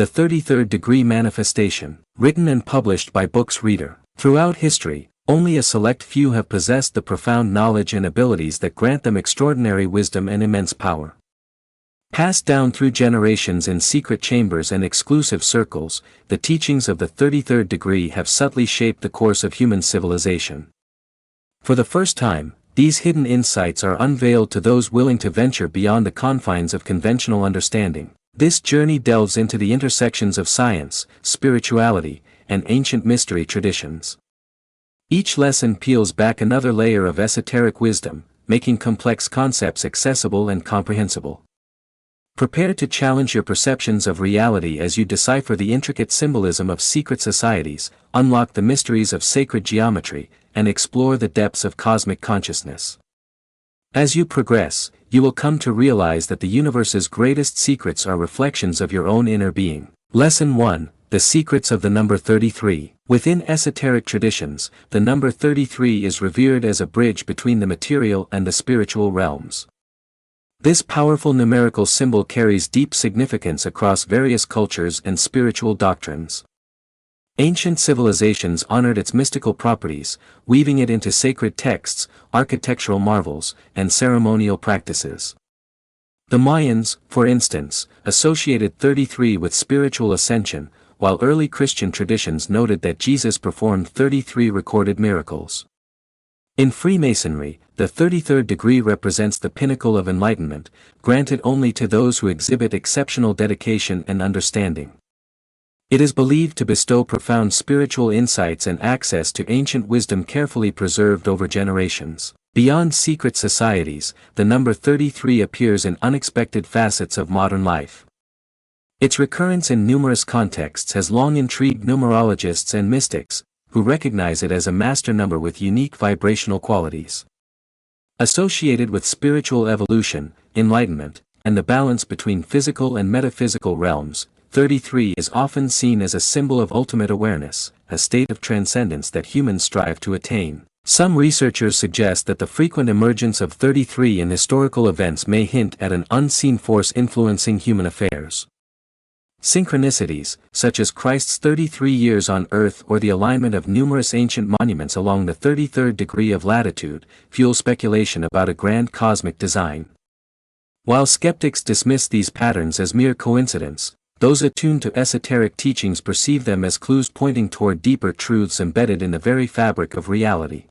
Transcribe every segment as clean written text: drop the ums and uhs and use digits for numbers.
The 33rd Degree Manifestation, written and published by Books Reader. Throughout history, only a select few have possessed the profound knowledge and abilities that grant them extraordinary wisdom and immense power. Passed down through generations in secret chambers and exclusive circles, the teachings of the 33rd degree have subtly shaped the course of human civilization. For the first time, these hidden insights are unveiled to those willing to venture beyond the confines of conventional understanding. This journey delves into the intersections of science, spirituality, and ancient mystery traditions. Each lesson peels back another layer of esoteric wisdom, making complex concepts accessible and comprehensible. Prepare to challenge your perceptions of reality as you decipher the intricate symbolism of secret societies, unlock the mysteries of sacred geometry, and explore the depths of cosmic consciousness. As you progress, you will come to realize that the universe's greatest secrets are reflections of your own inner being. Lesson 1: The Secrets of the Number 33. Within esoteric traditions, the number 33 is revered as a bridge between the material and the spiritual realms. This powerful numerical symbol carries deep significance across various cultures and spiritual doctrines. Ancient civilizations honored its mystical properties, weaving it into sacred texts, architectural marvels, and ceremonial practices. The Mayans, for instance, associated 33 with spiritual ascension, while early Christian traditions noted that Jesus performed 33 recorded miracles. In Freemasonry, the 33rd degree represents the pinnacle of enlightenment, granted only to those who exhibit exceptional dedication and understanding. It is believed to bestow profound spiritual insights and access to ancient wisdom carefully preserved over generations. Beyond secret societies, the number 33 appears in unexpected facets of modern life. Its recurrence in numerous contexts has long intrigued numerologists and mystics, who recognize it as a master number with unique vibrational qualities. Associated with spiritual evolution, enlightenment, and the balance between physical and metaphysical realms, 33 is often seen as a symbol of ultimate awareness, a state of transcendence that humans strive to attain. Some researchers suggest that the frequent emergence of 33 in historical events may hint at an unseen force influencing human affairs. Synchronicities, such as Christ's 33 years on Earth or the alignment of numerous ancient monuments along the 33rd degree of latitude, fuel speculation about a grand cosmic design. While skeptics dismiss these patterns as mere coincidence, those attuned to esoteric teachings perceive them as clues pointing toward deeper truths embedded in the very fabric of reality.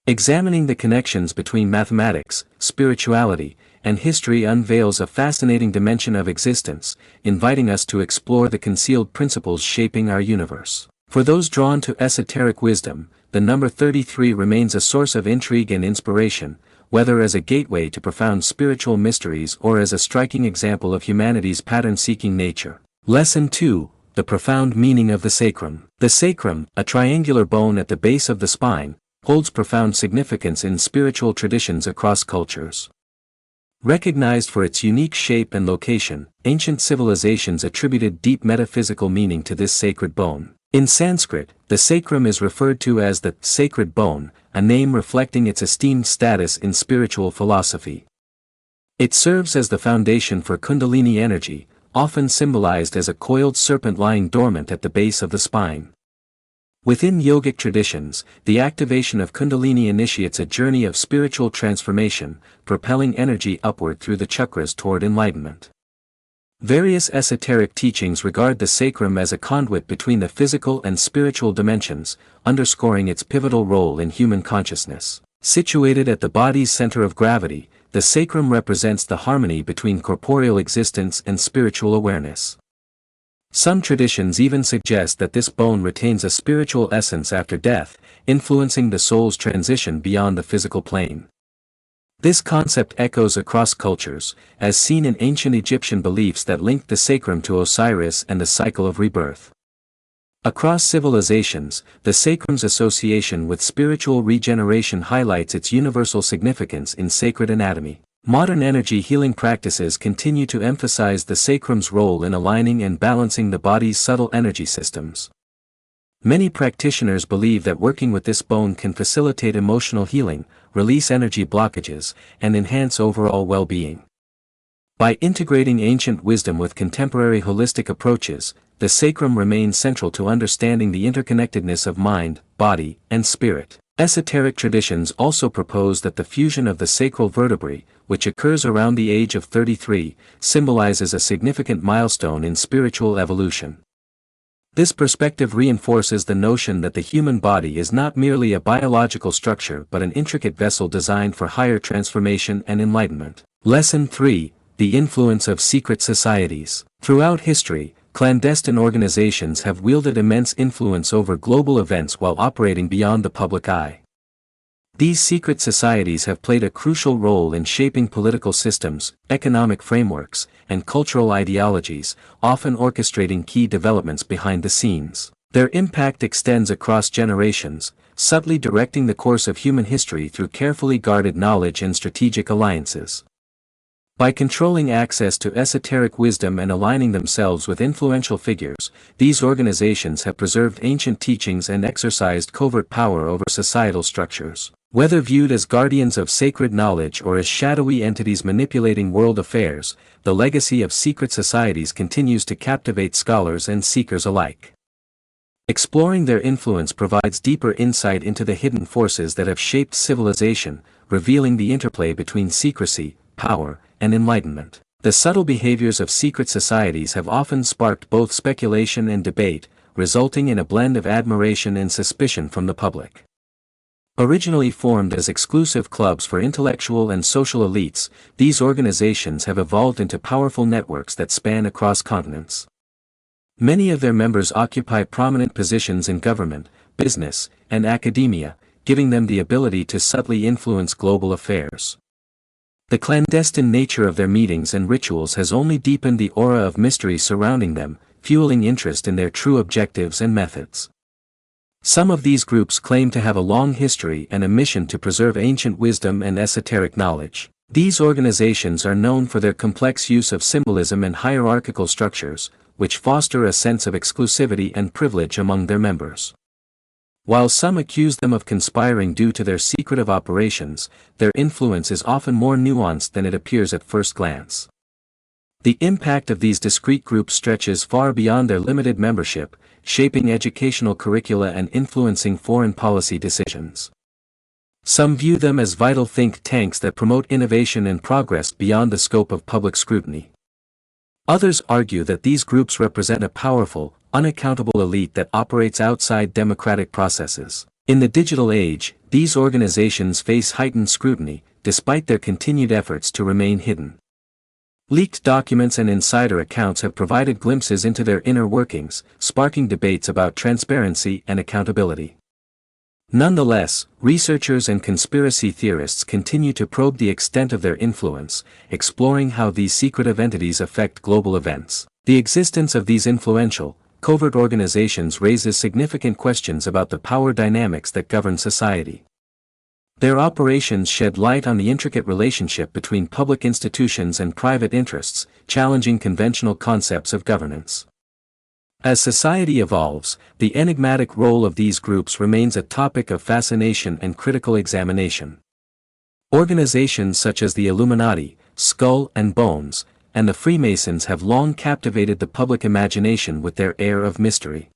Examining the connections between mathematics, spirituality, and history unveils a fascinating dimension of existence, inviting us to explore the concealed principles shaping our universe. For those drawn to esoteric wisdom, the number 33 remains a source of intrigue and inspiration, whether as a gateway to profound spiritual mysteries or as a striking example of humanity's pattern-seeking nature. Lesson 2: The Profound Meaning of the Sacrum. The sacrum, a triangular bone at the base of the spine, holds profound significance in spiritual traditions across cultures. Recognized for its unique shape and location, ancient civilizations attributed deep metaphysical meaning to this sacred bone. In Sanskrit, the sacrum is referred to as the sacred bone, a name reflecting its esteemed status in spiritual philosophy. It serves as the foundation for Kundalini energy, often symbolized as a coiled serpent lying dormant at the base of the spine. Within yogic traditions, the activation of Kundalini initiates a journey of spiritual transformation, propelling energy upward through the chakras toward enlightenment. Various esoteric teachings regard the sacrum as a conduit between the physical and spiritual dimensions, underscoring its pivotal role in human consciousness. Situated at the body's center of gravity, the sacrum represents the harmony between corporeal existence and spiritual awareness. Some traditions even suggest that this bone retains a spiritual essence after death, influencing the soul's transition beyond the physical plane. This concept echoes across cultures, as seen in ancient Egyptian beliefs that linked the sacrum to Osiris and the cycle of rebirth. Across civilizations, the sacrum's association with spiritual regeneration highlights its universal significance in sacred anatomy. Modern energy healing practices continue to emphasize the sacrum's role in aligning and balancing the body's subtle energy systems. Many practitioners believe that working with this bone can facilitate emotional healing, release energy blockages, and enhance overall well-being. By integrating ancient wisdom with contemporary holistic approaches, the sacrum remains central to understanding the interconnectedness of mind, body, and spirit. Esoteric traditions also propose that the fusion of the sacral vertebrae, which occurs around the age of 33, symbolizes a significant milestone in spiritual evolution. This perspective reinforces the notion that the human body is not merely a biological structure but an intricate vessel designed for higher transformation and enlightenment. Lesson 3: The influence of secret societies. Throughout history, clandestine organizations have wielded immense influence over global events while operating beyond the public eye. These secret societies have played a crucial role in shaping political systems, economic frameworks, and cultural ideologies, often orchestrating key developments behind the scenes. Their impact extends across generations, subtly directing the course of human history through carefully guarded knowledge and strategic alliances. By controlling access to esoteric wisdom and aligning themselves with influential figures, these organizations have preserved ancient teachings and exercised covert power over societal structures. Whether viewed as guardians of sacred knowledge or as shadowy entities manipulating world affairs, the legacy of secret societies continues to captivate scholars and seekers alike. Exploring their influence provides deeper insight into the hidden forces that have shaped civilization, revealing the interplay between secrecy, power, and enlightenment. The subtle behaviors of secret societies have often sparked both speculation and debate, resulting in a blend of admiration and suspicion from the public. Originally formed as exclusive clubs for intellectual and social elites, these organizations have evolved into powerful networks that span across continents. Many of their members occupy prominent positions in government, business, and academia, giving them the ability to subtly influence global affairs. The clandestine nature of their meetings and rituals has only deepened the aura of mystery surrounding them, fueling interest in their true objectives and methods. Some of these groups claim to have a long history and a mission to preserve ancient wisdom and esoteric knowledge. These organizations are known for their complex use of symbolism and hierarchical structures, which foster a sense of exclusivity and privilege among their members. While some accuse them of conspiring due to their secretive operations, their influence is often more nuanced than it appears at first glance. The impact of these discrete groups stretches far beyond their limited membership, shaping educational curricula and influencing foreign policy decisions. Some view them as vital think tanks that promote innovation and progress beyond the scope of public scrutiny. Others argue that these groups represent a powerful, unaccountable elite that operates outside democratic processes. In the digital age, these organizations face heightened scrutiny, despite their continued efforts to remain hidden. Leaked documents and insider accounts have provided glimpses into their inner workings, sparking debates about transparency and accountability. Nonetheless, researchers and conspiracy theorists continue to probe the extent of their influence, exploring how these secretive entities affect global events. The existence of these influential, covert organizations raises significant questions about the power dynamics that govern society. Their operations shed light on the intricate relationship between public institutions and private interests, challenging conventional concepts of governance. As society evolves, the enigmatic role of these groups remains a topic of fascination and critical examination. Organizations such as the Illuminati, Skull and Bones, and the Freemasons have long captivated the public imagination with their air of mystery.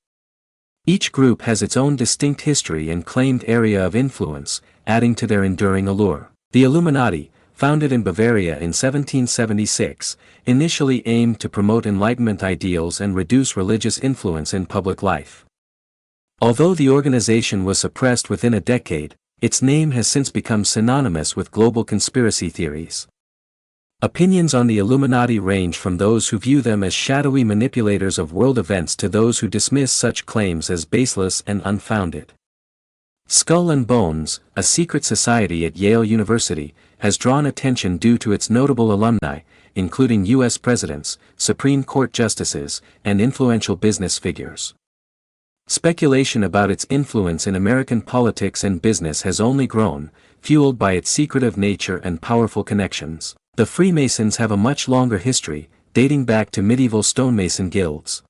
Each group has its own distinct history and claimed area of influence, adding to their enduring allure. The Illuminati, founded in Bavaria in 1776, initially aimed to promote Enlightenment ideals and reduce religious influence in public life. Although the organization was suppressed within a decade, its name has since become synonymous with global conspiracy theories. Opinions on the Illuminati range from those who view them as shadowy manipulators of world events to those who dismiss such claims as baseless and unfounded. Skull and Bones, a secret society at Yale University, has drawn attention due to its notable alumni, including U.S. presidents, Supreme Court justices, and influential business figures. Speculation about its influence in American politics and business has only grown, fueled by its secretive nature and powerful connections. The Freemasons have a much longer history, dating back to medieval stonemason guilds.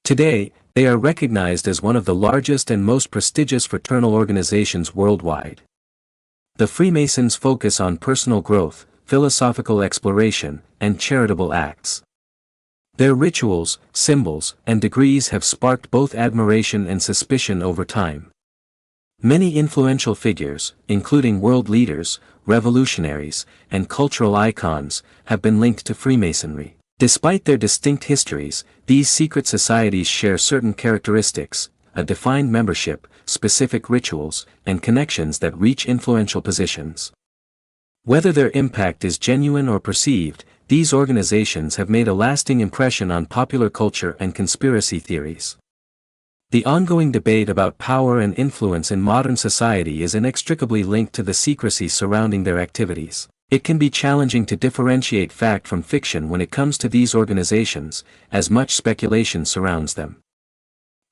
Today, they are recognized as one of the largest and most prestigious fraternal organizations worldwide. The Freemasons focus on personal growth, philosophical exploration, and charitable acts. Their rituals, symbols, and degrees have sparked both admiration and suspicion over time. Many influential figures, including world leaders, revolutionaries, and cultural icons, have been linked to Freemasonry. Despite their distinct histories, these secret societies share certain characteristics: a defined membership, specific rituals, and connections that reach influential positions. Whether their impact is genuine or perceived, these organizations have made a lasting impression on popular culture and conspiracy theories. The ongoing debate about power and influence in modern society is inextricably linked to the secrecy surrounding their activities. It can be challenging to differentiate fact from fiction when it comes to these organizations, as much speculation surrounds them.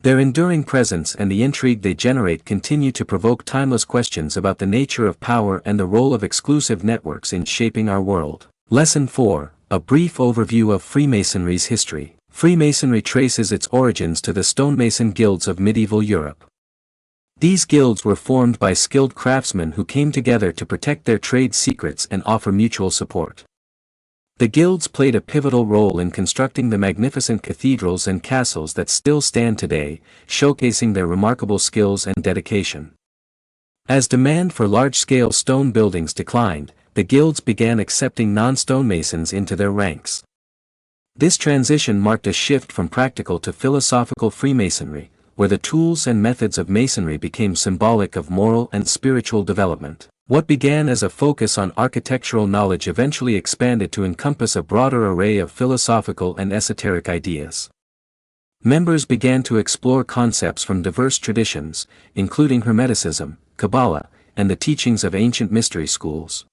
Their enduring presence and the intrigue they generate continue to provoke timeless questions about the nature of power and the role of exclusive networks in shaping our world. Lesson 4: A brief overview of Freemasonry's history. Freemasonry traces its origins to the stonemason guilds of medieval Europe. These guilds were formed by skilled craftsmen who came together to protect their trade secrets and offer mutual support. The guilds played a pivotal role in constructing the magnificent cathedrals and castles that still stand today, showcasing their remarkable skills and dedication. As demand for large-scale stone buildings declined, the guilds began accepting non-stonemasons into their ranks. This transition marked a shift from practical to philosophical Freemasonry, where the tools and methods of masonry became symbolic of moral and spiritual development. What began as a focus on architectural knowledge eventually expanded to encompass a broader array of philosophical and esoteric ideas. Members began to explore concepts from diverse traditions, including Hermeticism, Kabbalah, and the teachings of ancient mystery schools.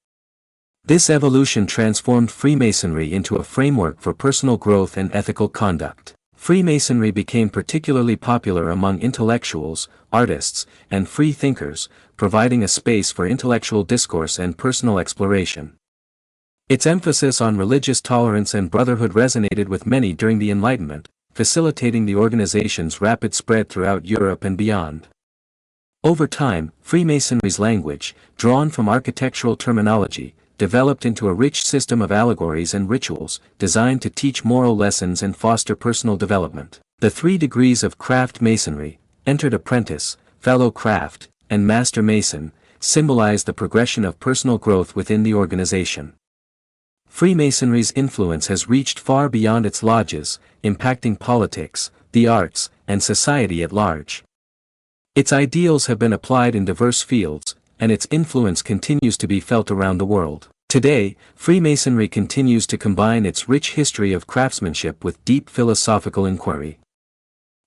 This evolution transformed Freemasonry into a framework for personal growth and ethical conduct. Freemasonry became particularly popular among intellectuals, artists, and free thinkers, providing a space for intellectual discourse and personal exploration. Its emphasis on religious tolerance and brotherhood resonated with many during the Enlightenment, facilitating the organization's rapid spread throughout Europe and beyond. Over time, Freemasonry's language, drawn from architectural terminology, developed into a rich system of allegories and rituals, designed to teach moral lessons and foster personal development. The 3 degrees of craft masonry, entered apprentice, fellow craft, and master mason, symbolize the progression of personal growth within the organization. Freemasonry's influence has reached far beyond its lodges, impacting politics, the arts, and society at large. Its ideals have been applied in diverse fields, and its influence continues to be felt around the world. Today, Freemasonry continues to combine its rich history of craftsmanship with deep philosophical inquiry.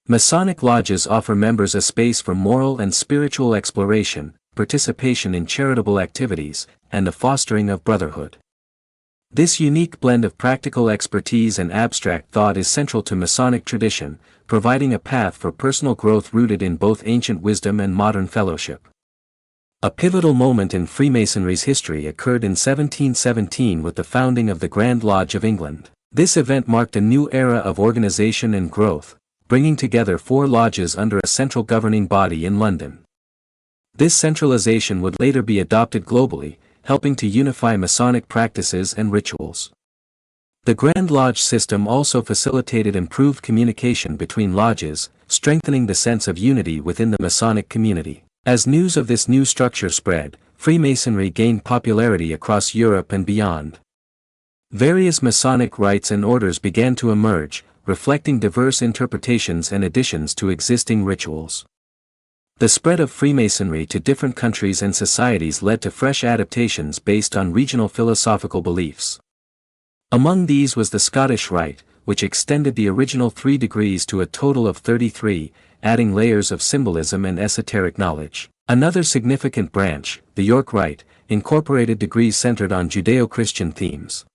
Masonic lodges offer members a space for moral and spiritual exploration, participation in charitable activities, and the fostering of brotherhood. This unique blend of practical expertise and abstract thought is central to Masonic tradition, providing a path for personal growth rooted in both ancient wisdom and modern fellowship. A pivotal moment in Freemasonry's history occurred in 1717 with the founding of the Grand Lodge of England. This event marked a new era of organization and growth, bringing together 4 lodges under a central governing body in London. This centralization would later be adopted globally, helping to unify Masonic practices and rituals. The Grand Lodge system also facilitated improved communication between lodges, strengthening the sense of unity within the Masonic community. As news of this new structure spread, Freemasonry gained popularity across Europe and beyond. Various Masonic rites and orders began to emerge, reflecting diverse interpretations and additions to existing rituals. The spread of Freemasonry to different countries and societies led to fresh adaptations based on regional philosophical beliefs. Among these was the Scottish Rite, which extended the original 3 degrees to a total of 33, adding layers of symbolism and esoteric knowledge. Another significant branch, the York Rite, incorporated degrees centered on Judeo-Christian themes.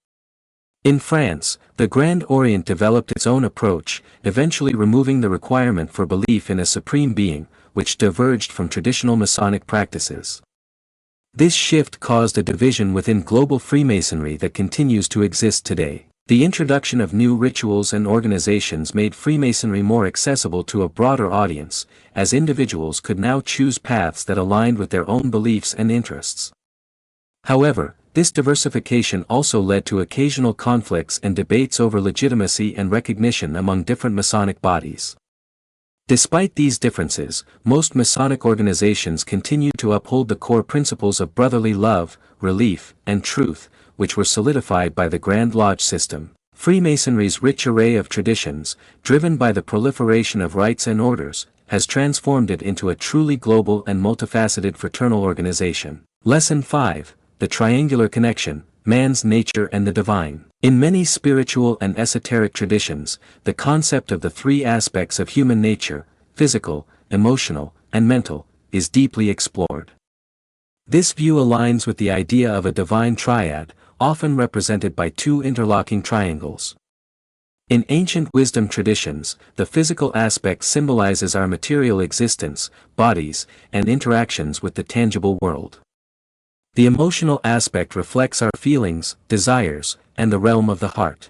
In France, the Grand Orient developed its own approach, eventually removing the requirement for belief in a supreme being, which diverged from traditional Masonic practices. This shift caused a division within global Freemasonry that continues to exist today. The introduction of new rituals and organizations made Freemasonry more accessible to a broader audience, as individuals could now choose paths that aligned with their own beliefs and interests. However, this diversification also led to occasional conflicts and debates over legitimacy and recognition among different Masonic bodies. Despite these differences, most Masonic organizations continue to uphold the core principles of brotherly love, relief, and truth, which were solidified by the Grand Lodge system. Freemasonry's rich array of traditions, driven by the proliferation of rites and orders, has transformed it into a truly global and multifaceted fraternal organization. Lesson 5. The Triangular Connection, Man's Nature and the Divine. In many spiritual and esoteric traditions, the concept of the three aspects of human nature, physical, emotional, and mental, is deeply explored. This view aligns with the idea of a divine triad, often represented by two interlocking triangles. In ancient wisdom traditions, the physical aspect symbolizes our material existence, bodies, and interactions with the tangible world. The emotional aspect reflects our feelings, desires, and the realm of the heart.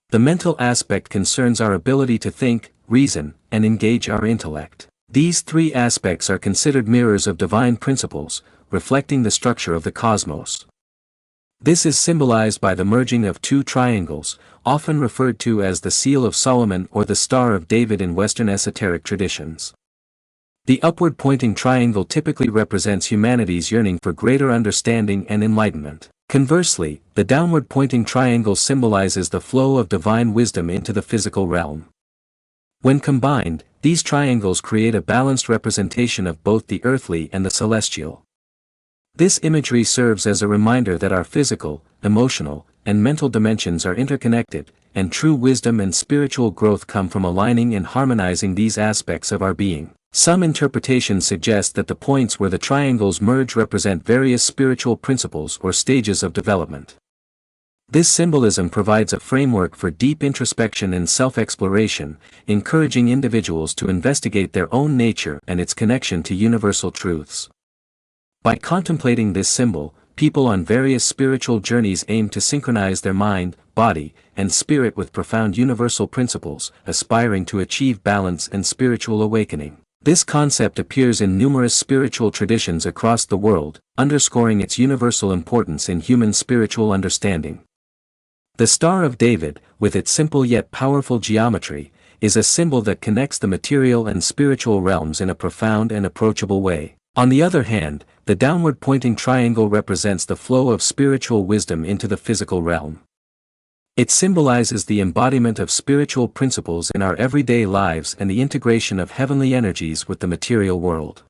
The mental aspect concerns our ability to think, reason, and engage our intellect. These three aspects are considered mirrors of divine principles, reflecting the structure of the cosmos. This is symbolized by the merging of two triangles, often referred to as the Seal of Solomon or the Star of David in Western esoteric traditions. The upward-pointing triangle typically represents humanity's yearning for greater understanding and enlightenment. Conversely, the downward-pointing triangle symbolizes the flow of divine wisdom into the physical realm. When combined, these triangles create a balanced representation of both the earthly and the celestial. This imagery serves as a reminder that our physical, emotional, and mental dimensions are interconnected, and true wisdom and spiritual growth come from aligning and harmonizing these aspects of our being. Some interpretations suggest that the points where the triangles merge represent various spiritual principles or stages of development. This symbolism provides a framework for deep introspection and self-exploration, encouraging individuals to investigate their own nature and its connection to universal truths. By contemplating this symbol, people on various spiritual journeys aim to synchronize their mind, body, and spirit with profound universal principles, aspiring to achieve balance and spiritual awakening. This concept appears in numerous spiritual traditions across the world, underscoring its universal importance in human spiritual understanding. The Star of David, with its simple yet powerful geometry, is a symbol that connects the material and spiritual realms in a profound and approachable way. On the other hand, the downward-pointing triangle represents the flow of spiritual wisdom into the physical realm. It symbolizes the embodiment of spiritual principles in our everyday lives and the integration of heavenly energies with the material world.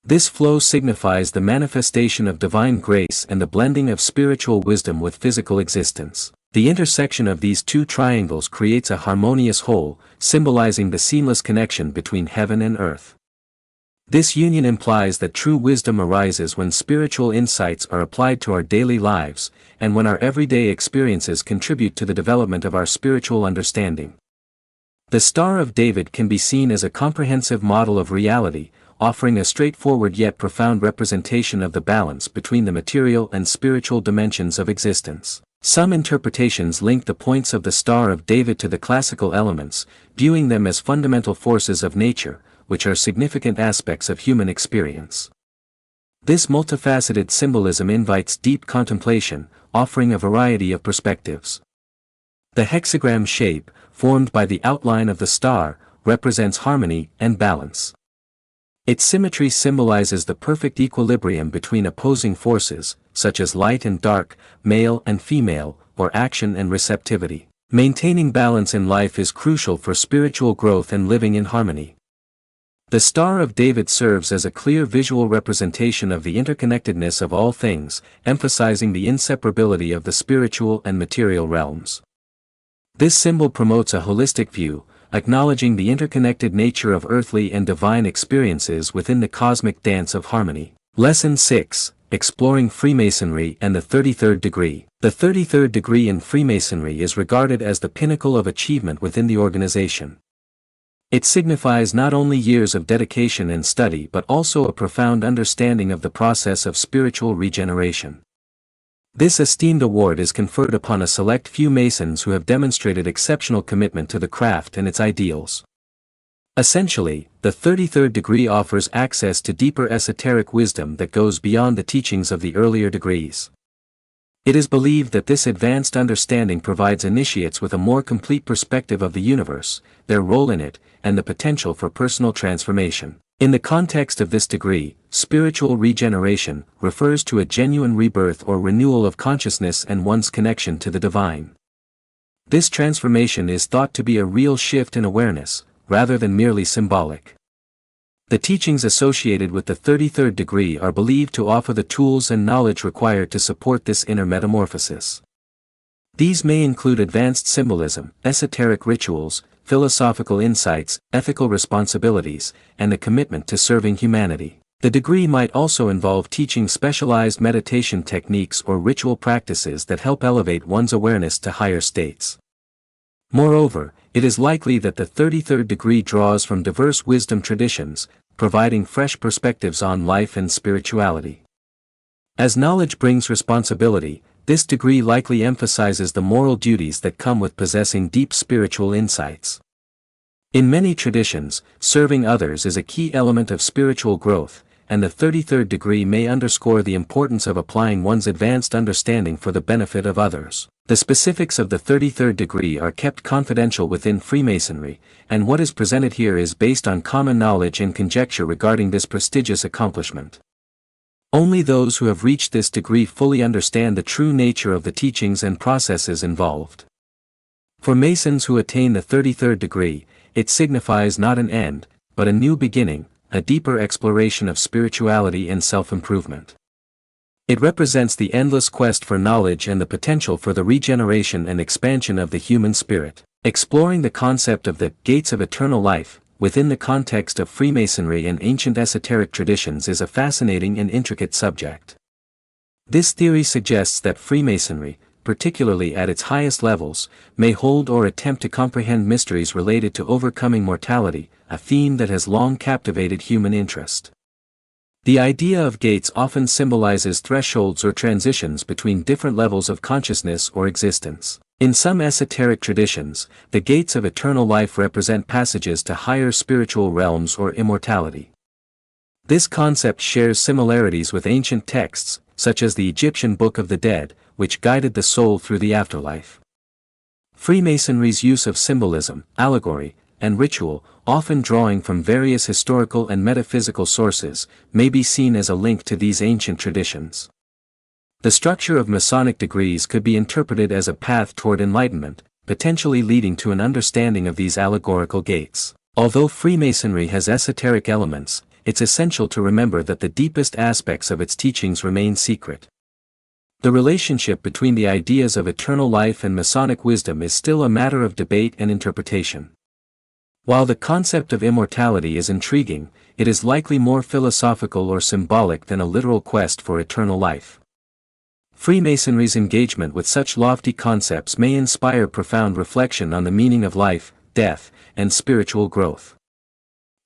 This flow signifies the manifestation of divine grace and the blending of spiritual wisdom with physical existence. The intersection of these two triangles creates a harmonious whole, symbolizing the seamless connection between heaven and earth. This union implies that true wisdom arises when spiritual insights are applied to our daily lives, and when our everyday experiences contribute to the development of our spiritual understanding. The Star of David can be seen as a comprehensive model of reality, offering a straightforward yet profound representation of the balance between the material and spiritual dimensions of existence. Some interpretations link the points of the Star of David to the classical elements, viewing them as fundamental forces of nature, which are significant aspects of human experience. This multifaceted symbolism invites deep contemplation, offering a variety of perspectives. The hexagram shape, formed by the outline of the star, represents harmony and balance. Its symmetry symbolizes the perfect equilibrium between opposing forces, such as light and dark, male and female, or action and receptivity. Maintaining balance in life is crucial for spiritual growth and living in harmony. The Star of David serves as a clear visual representation of the interconnectedness of all things, emphasizing the inseparability of the spiritual and material realms. This symbol promotes a holistic view, acknowledging the interconnected nature of earthly and divine experiences within the cosmic dance of harmony. Lesson 6. Exploring Freemasonry and the 33rd Degree. The 33rd degree in Freemasonry is regarded as the pinnacle of achievement within the organization. It signifies not only years of dedication and study but also a profound understanding of the process of spiritual regeneration. This esteemed award is conferred upon a select few Masons who have demonstrated exceptional commitment to the craft and its ideals. Essentially, the 33rd degree offers access to deeper esoteric wisdom that goes beyond the teachings of the earlier degrees. It is believed that this advanced understanding provides initiates with a more complete perspective of the universe, their role in it, and the potential for personal transformation. In the context of this degree, spiritual regeneration refers to a genuine rebirth or renewal of consciousness and one's connection to the divine. This transformation is thought to be a real shift in awareness, rather than merely symbolic. The teachings associated with the 33rd degree are believed to offer the tools and knowledge required to support this inner metamorphosis. These may include advanced symbolism, esoteric rituals, philosophical insights, ethical responsibilities, and a commitment to serving humanity. The degree might also involve teaching specialized meditation techniques or ritual practices that help elevate one's awareness to higher states. Moreover, it is likely that the 33rd degree draws from diverse wisdom traditions, providing fresh perspectives on life and spirituality. As knowledge brings responsibility, this degree likely emphasizes the moral duties that come with possessing deep spiritual insights. In many traditions, serving others is a key element of spiritual growth, and the 33rd degree may underscore the importance of applying one's advanced understanding for the benefit of others. The specifics of the 33rd degree are kept confidential within Freemasonry, and what is presented here is based on common knowledge and conjecture regarding this prestigious accomplishment. Only those who have reached this degree fully understand the true nature of the teachings and processes involved. For Masons who attain the 33rd degree, it signifies not an end, but a new beginning, a deeper exploration of spirituality and self-improvement. It represents the endless quest for knowledge and the potential for the regeneration and expansion of the human spirit. Exploring the concept of the gates of eternal life, within the context of Freemasonry and ancient esoteric traditions is a fascinating and intricate subject. This theory suggests that Freemasonry, particularly at its highest levels, may hold or attempt to comprehend mysteries related to overcoming mortality, a theme that has long captivated human interest. The idea of gates often symbolizes thresholds or transitions between different levels of consciousness or existence. In some esoteric traditions, the gates of eternal life represent passages to higher spiritual realms or immortality. This concept shares similarities with ancient texts, such as the Egyptian Book of the Dead, which guided the soul through the afterlife. Freemasonry's use of symbolism, allegory, and ritual, often drawing from various historical and metaphysical sources, may be seen as a link to these ancient traditions. The structure of Masonic degrees could be interpreted as a path toward enlightenment, potentially leading to an understanding of these allegorical gates. Although Freemasonry has esoteric elements, it's essential to remember that the deepest aspects of its teachings remain secret. The relationship between the ideas of eternal life and Masonic wisdom is still a matter of debate and interpretation. While the concept of immortality is intriguing, it is likely more philosophical or symbolic than a literal quest for eternal life. Freemasonry's engagement with such lofty concepts may inspire profound reflection on the meaning of life, death, and spiritual growth.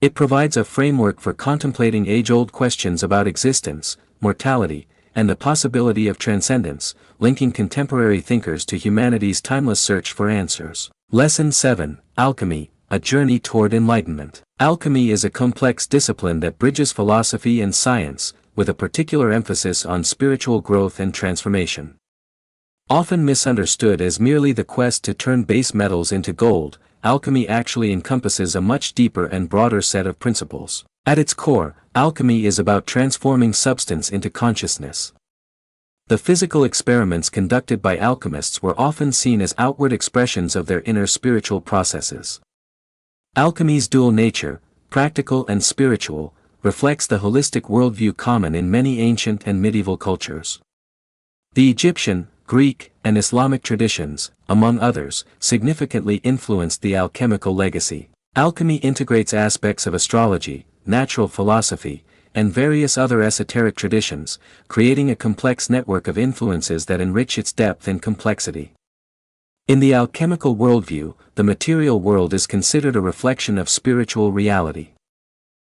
It provides a framework for contemplating age-old questions about existence, mortality, and the possibility of transcendence, linking contemporary thinkers to humanity's timeless search for answers. Lesson 7, Alchemy, a journey toward enlightenment. Alchemy is a complex discipline that bridges philosophy and science, with a particular emphasis on spiritual growth and transformation. Often misunderstood as merely the quest to turn base metals into gold, alchemy actually encompasses a much deeper and broader set of principles. At its core, alchemy is about transforming substance into consciousness. The physical experiments conducted by alchemists were often seen as outward expressions of their inner spiritual processes. Alchemy's dual nature, practical and spiritual, reflects the holistic worldview common in many ancient and medieval cultures. The Egyptian, Greek, and Islamic traditions, among others, significantly influenced the alchemical legacy. Alchemy integrates aspects of astrology, natural philosophy, and various other esoteric traditions, creating a complex network of influences that enrich its depth and complexity. In the alchemical worldview, the material world is considered a reflection of spiritual reality.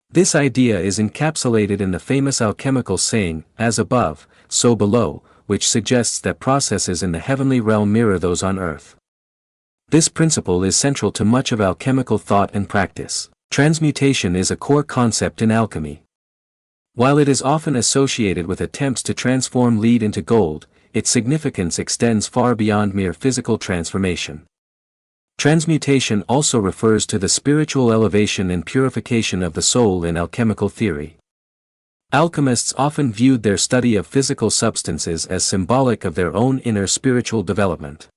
This idea is encapsulated in the famous alchemical saying, "As above, so below," which suggests that processes in the heavenly realm mirror those on earth. This principle is central to much of alchemical thought and practice. Transmutation is a core concept in alchemy. While it is often associated with attempts to transform lead into gold, its significance extends far beyond mere physical transformation. Transmutation also refers to the spiritual elevation and purification of the soul in alchemical theory. Alchemists often viewed their study of physical substances as symbolic of their own inner spiritual development.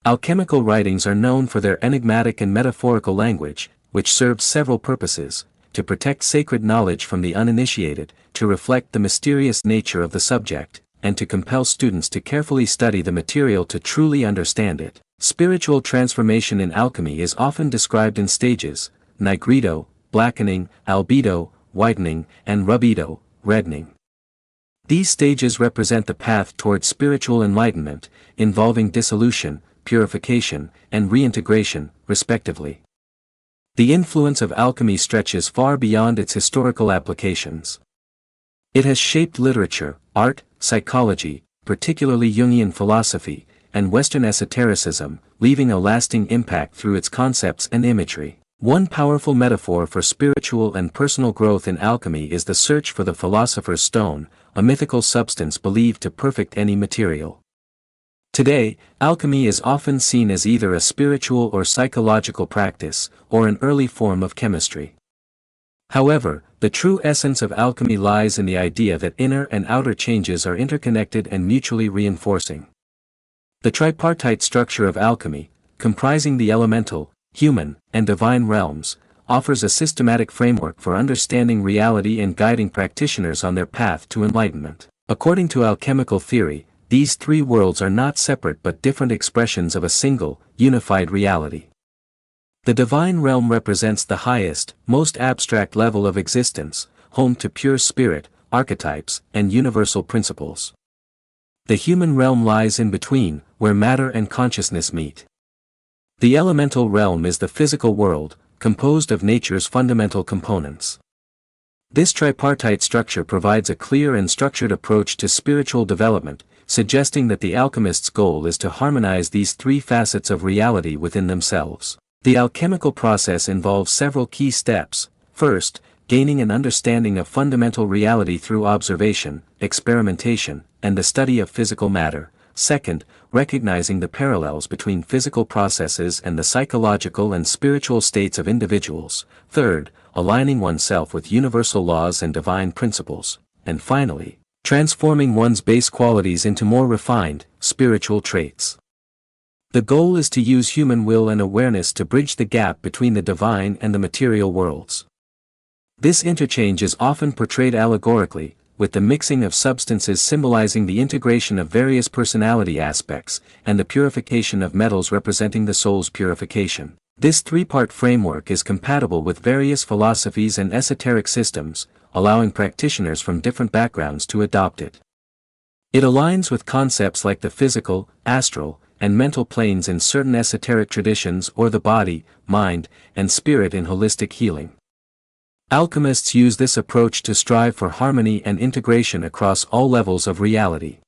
Alchemical writings are known for their enigmatic and metaphorical language, which served several purposes: to protect sacred knowledge from the uninitiated, to reflect the mysterious nature of the subject, and to compel students to carefully study the material to truly understand it. Spiritual transformation in alchemy is often described in stages: nigredo, blackening; albedo, whitening; and rubedo, reddening. These stages represent the path towards spiritual enlightenment, involving dissolution, purification, and reintegration, respectively. The influence of alchemy stretches far beyond its historical applications. It has shaped literature, art, psychology, particularly Jungian philosophy, and Western esotericism, leaving a lasting impact through its concepts and imagery. One powerful metaphor for spiritual and personal growth in alchemy is the search for the philosopher's stone, a mythical substance believed to perfect any material. Today, alchemy is often seen as either a spiritual or psychological practice, or an early form of chemistry. However, the true essence of alchemy lies in the idea that inner and outer changes are interconnected and mutually reinforcing. The tripartite structure of alchemy, comprising the elemental, human, and divine realms, offers a systematic framework for understanding reality and guiding practitioners on their path to enlightenment. According to alchemical theory, these three worlds are not separate but different expressions of a single, unified reality. The divine realm represents the highest, most abstract level of existence, home to pure spirit, archetypes, and universal principles. The human realm lies in between, where matter and consciousness meet. The elemental realm is the physical world, composed of nature's fundamental components. This tripartite structure provides a clear and structured approach to spiritual development, suggesting that the alchemist's goal is to harmonize these three facets of reality within themselves. The alchemical process involves several key steps. First, gaining an understanding of fundamental reality through observation, experimentation, and the study of physical matter. Second, recognizing the parallels between physical processes and the psychological and spiritual states of individuals. Third, aligning oneself with universal laws and divine principles. And finally, transforming one's base qualities into more refined, spiritual traits. The goal is to use human will and awareness to bridge the gap between the divine and the material worlds. This interchange is often portrayed allegorically, with the mixing of substances symbolizing the integration of various personality aspects, and the purification of metals representing the soul's purification. This three-part framework is compatible with various philosophies and esoteric systems, allowing practitioners from different backgrounds to adopt it. It aligns with concepts like the physical, astral, and mental planes in certain esoteric traditions, or the body, mind, and spirit in holistic healing. Alchemists use this approach to strive for harmony and integration across all levels of reality.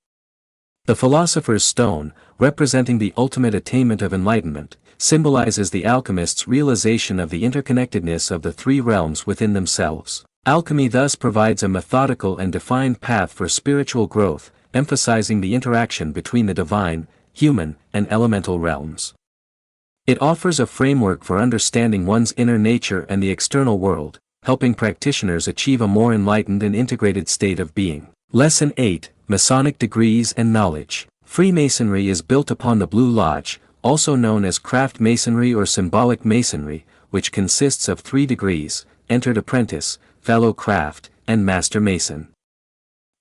The philosopher's stone, representing the ultimate attainment of enlightenment, symbolizes the alchemist's realization of the interconnectedness of the three realms within themselves. Alchemy thus provides a methodical and defined path for spiritual growth, emphasizing the interaction between the divine, human, and elemental realms. It offers a framework for understanding one's inner nature and the external world, helping practitioners achieve a more enlightened and integrated state of being. Lesson 8, Masonic Degrees and Knowledge. Freemasonry is built upon the Blue Lodge, also known as craft masonry or symbolic masonry, which consists of 3 degrees: entered apprentice, fellow craft, and master mason.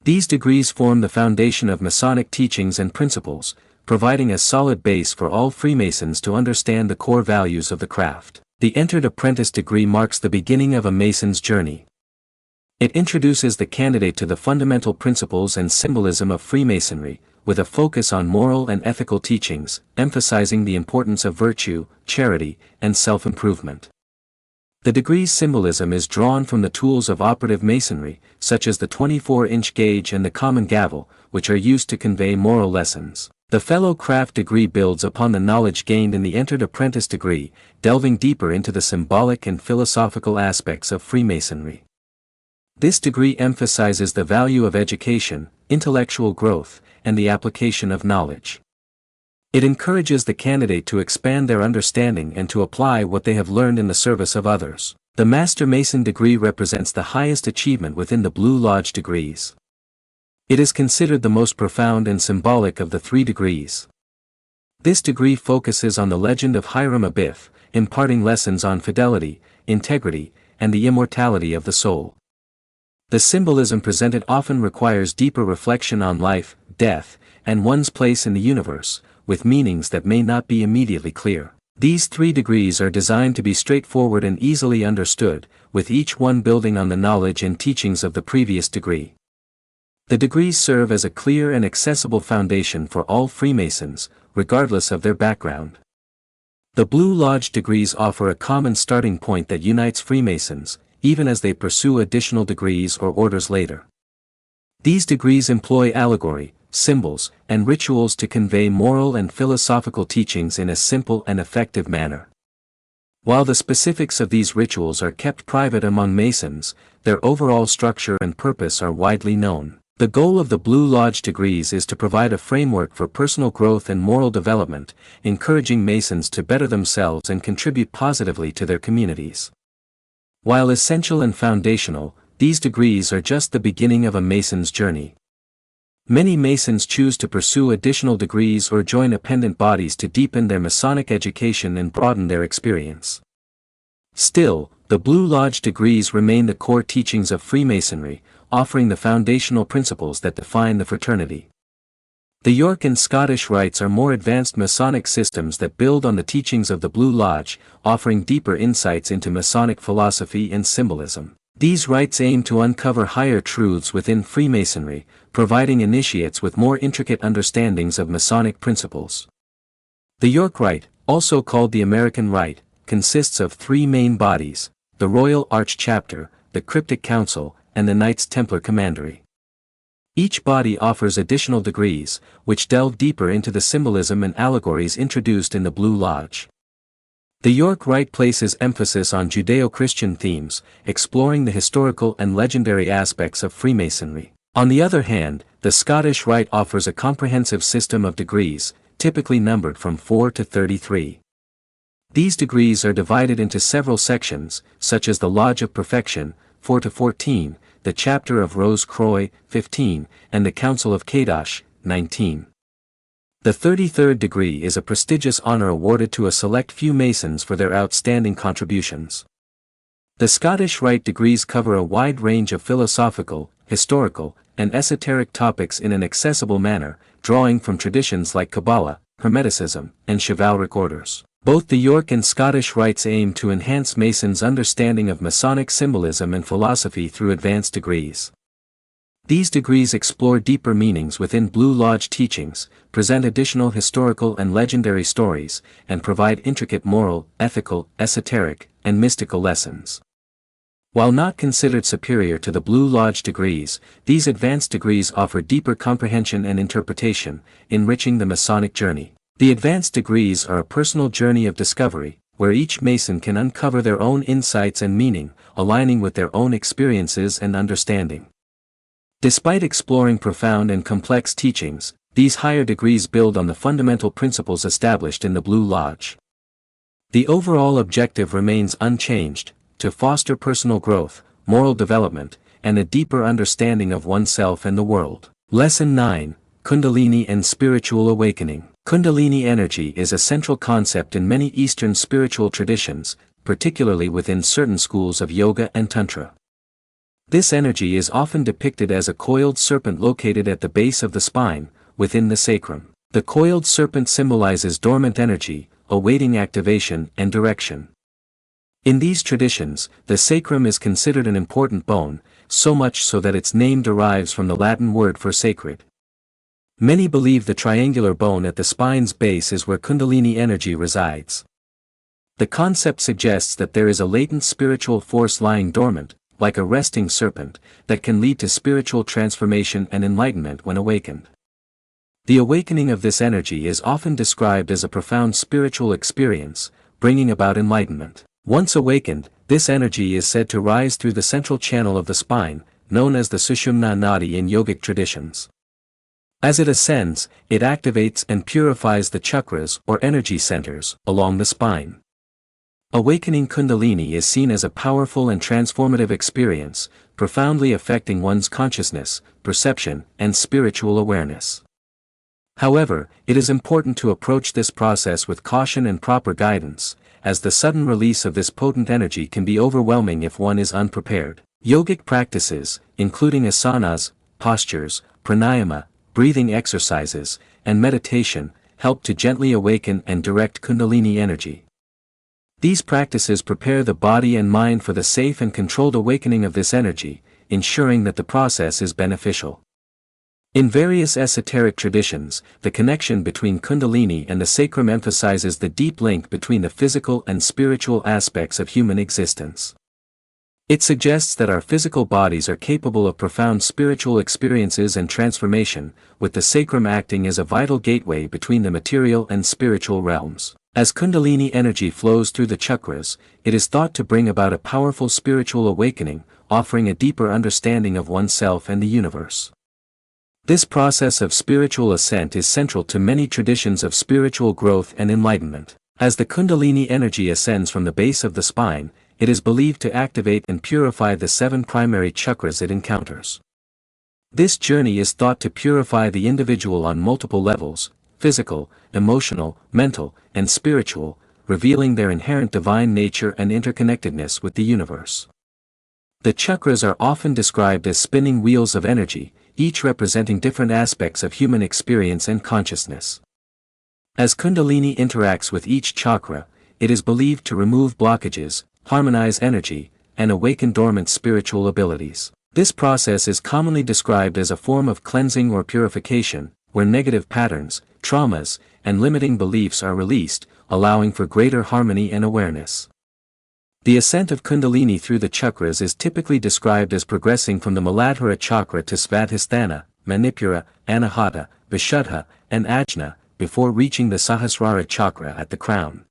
These degrees form the foundation of Masonic teachings and principles, providing a solid base for all Freemasons to understand the core values of the craft. The entered apprentice degree marks the beginning of a Mason's journey. It introduces the candidate to the fundamental principles and symbolism of Freemasonry, with a focus on moral and ethical teachings, emphasizing the importance of virtue, charity, and self-improvement. The degree's symbolism is drawn from the tools of operative masonry, such as the 24-inch gauge and the common gavel, which are used to convey moral lessons. The fellow craft degree builds upon the knowledge gained in the entered apprentice degree, delving deeper into the symbolic and philosophical aspects of Freemasonry. This degree emphasizes the value of education, intellectual growth, and the application of knowledge. It encourages the candidate to expand their understanding and to apply what they have learned in the service of others. The Master Mason degree represents the highest achievement within the Blue Lodge degrees. It is considered the most profound and symbolic of the 3 degrees. This degree focuses on the legend of Hiram Abiff, imparting lessons on fidelity, integrity, and the immortality of the soul. The symbolism presented often requires deeper reflection on life, death, and one's place in the universe, with meanings that may not be immediately clear. These 3 degrees are designed to be straightforward and easily understood, with each one building on the knowledge and teachings of the previous degree. The degrees serve as a clear and accessible foundation for all Freemasons, regardless of their background. The Blue Lodge degrees offer a common starting point that unites Freemasons, even as they pursue additional degrees or orders later. These degrees employ allegory, symbols, and rituals to convey moral and philosophical teachings in a simple and effective manner. While the specifics of these rituals are kept private among Masons, their overall structure and purpose are widely known. The goal of the Blue Lodge degrees is to provide a framework for personal growth and moral development, encouraging Masons to better themselves and contribute positively to their communities. While essential and foundational, these degrees are just the beginning of a Mason's journey. Many Masons choose to pursue additional degrees or join appendant bodies to deepen their Masonic education and broaden their experience. Still, the Blue Lodge degrees remain the core teachings of Freemasonry, offering the foundational principles that define the fraternity. The York and Scottish Rites are more advanced Masonic systems that build on the teachings of the Blue Lodge, offering deeper insights into Masonic philosophy and symbolism. These rites aim to uncover higher truths within Freemasonry, providing initiates with more intricate understandings of Masonic principles. The York Rite, also called the American Rite, consists of 3 main bodies: the Royal Arch Chapter, the Cryptic Council, and the Knights Templar Commandery. Each body offers additional degrees, which delve deeper into the symbolism and allegories introduced in the Blue Lodge. The York Rite places emphasis on Judeo-Christian themes, exploring the historical and legendary aspects of Freemasonry. On the other hand, the Scottish Rite offers a comprehensive system of degrees, typically numbered from 4 to 33. These degrees are divided into several sections, such as the Lodge of Perfection, 4 to 14, the Chapter of Rose Croix, 15, and the Council of Kadosh, 19. The 33rd degree is a prestigious honor awarded to a select few Masons for their outstanding contributions. The Scottish Rite degrees cover a wide range of philosophical, historical, and esoteric topics in an accessible manner, drawing from traditions like Kabbalah, Hermeticism, and chivalric orders. Both the York and Scottish Rites aim to enhance Masons' understanding of Masonic symbolism and philosophy through advanced degrees. These degrees explore deeper meanings within Blue Lodge teachings, present additional historical and legendary stories, and provide intricate moral, ethical, esoteric, and mystical lessons. While not considered superior to the Blue Lodge degrees, these advanced degrees offer deeper comprehension and interpretation, enriching the Masonic journey. The advanced degrees are a personal journey of discovery, where each Mason can uncover their own insights and meaning, aligning with their own experiences and understanding. Despite exploring profound and complex teachings, these higher degrees build on the fundamental principles established in the Blue Lodge. The overall objective remains unchanged: to foster personal growth, moral development, and a deeper understanding of oneself and the world. Lesson 9: Kundalini and Spiritual Awakening. Kundalini energy is a central concept in many Eastern spiritual traditions, particularly within certain schools of yoga and tantra. This energy is often depicted as a coiled serpent located at the base of the spine, within the sacrum. The coiled serpent symbolizes dormant energy, awaiting activation and direction. In these traditions, the sacrum is considered an important bone, so much so that its name derives from the Latin word for sacred. Many believe the triangular bone at the spine's base is where Kundalini energy resides. The concept suggests that there is a latent spiritual force lying dormant, like a resting serpent, that can lead to spiritual transformation and enlightenment when awakened. The awakening of this energy is often described as a profound spiritual experience, bringing about enlightenment. Once awakened, This energy is said to rise through the central channel of the spine, known as the Sushumna Nadi in yogic traditions. As it ascends, it activates and purifies the chakras or energy centers along the spine. Awakening Kundalini is seen as a powerful and transformative experience, profoundly affecting one's consciousness, perception, and spiritual awareness. However, it is important to approach this process with caution and proper guidance, as the sudden release of this potent energy can be overwhelming if one is unprepared. Yogic practices, including asanas, postures, pranayama, breathing exercises, and meditation, help to gently awaken and direct Kundalini energy. These practices prepare the body and mind for the safe and controlled awakening of this energy, ensuring that the process is beneficial. In various esoteric traditions, the connection between Kundalini and the sacrum emphasizes the deep link between the physical and spiritual aspects of human existence. It suggests that our physical bodies are capable of profound spiritual experiences and transformation, with the sacrum acting as a vital gateway between the material and spiritual realms. As Kundalini energy flows through the chakras, it is thought to bring about a powerful spiritual awakening, offering a deeper understanding of oneself and the universe. This process of spiritual ascent is central to many traditions of spiritual growth and enlightenment. As the Kundalini energy ascends from the base of the spine, it is believed to activate and purify the 7 primary chakras it encounters. This journey is thought to purify the individual on multiple levels: physical, emotional, mental, and spiritual, revealing their inherent divine nature and interconnectedness with the universe. The chakras are often described as spinning wheels of energy, each representing different aspects of human experience and consciousness. As Kundalini interacts with each chakra, it is believed to remove blockages, harmonize energy, and awaken dormant spiritual abilities. This process is commonly described as a form of cleansing or purification, where negative patterns, traumas, and limiting beliefs are released, allowing for greater harmony and awareness. The ascent of Kundalini through the chakras is typically described as progressing from the Muladhara chakra to Svadhisthana, Manipura, Anahata, Vishuddha, and Ajna, before reaching the Sahasrara chakra at the crown.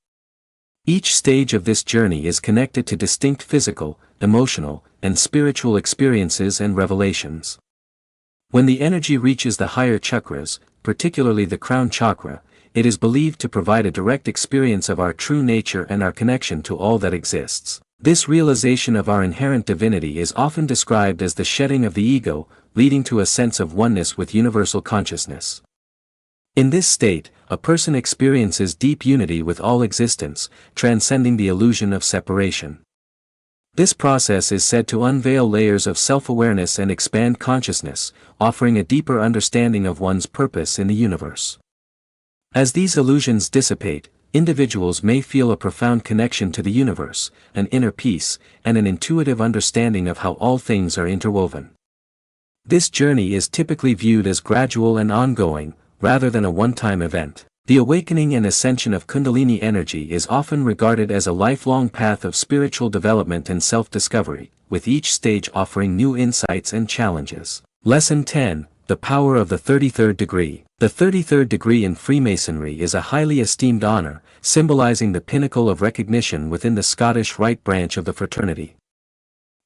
Each stage of this journey is connected to distinct physical, emotional, and spiritual experiences and revelations. When the energy reaches the higher chakras, particularly the crown chakra, it is believed to provide a direct experience of our true nature and our connection to all that exists. This realization of our inherent divinity is often described as the shedding of the ego, leading to a sense of oneness with universal consciousness. In this state, a person experiences deep unity with all existence, transcending the illusion of separation. This process is said to unveil layers of self-awareness and expand consciousness, offering a deeper understanding of one's purpose in the universe. As these illusions dissipate, individuals may feel a profound connection to the universe, an inner peace, and an intuitive understanding of how all things are interwoven. This journey is typically viewed as gradual and ongoing, rather than a one-time event. The awakening and ascension of Kundalini energy is often regarded as a lifelong path of spiritual development and self-discovery, with each stage offering new insights and challenges. Lesson 10: The Power of the 33rd Degree. The 33rd degree in Freemasonry is a highly esteemed honor, symbolizing the pinnacle of recognition within the Scottish Rite branch of the fraternity.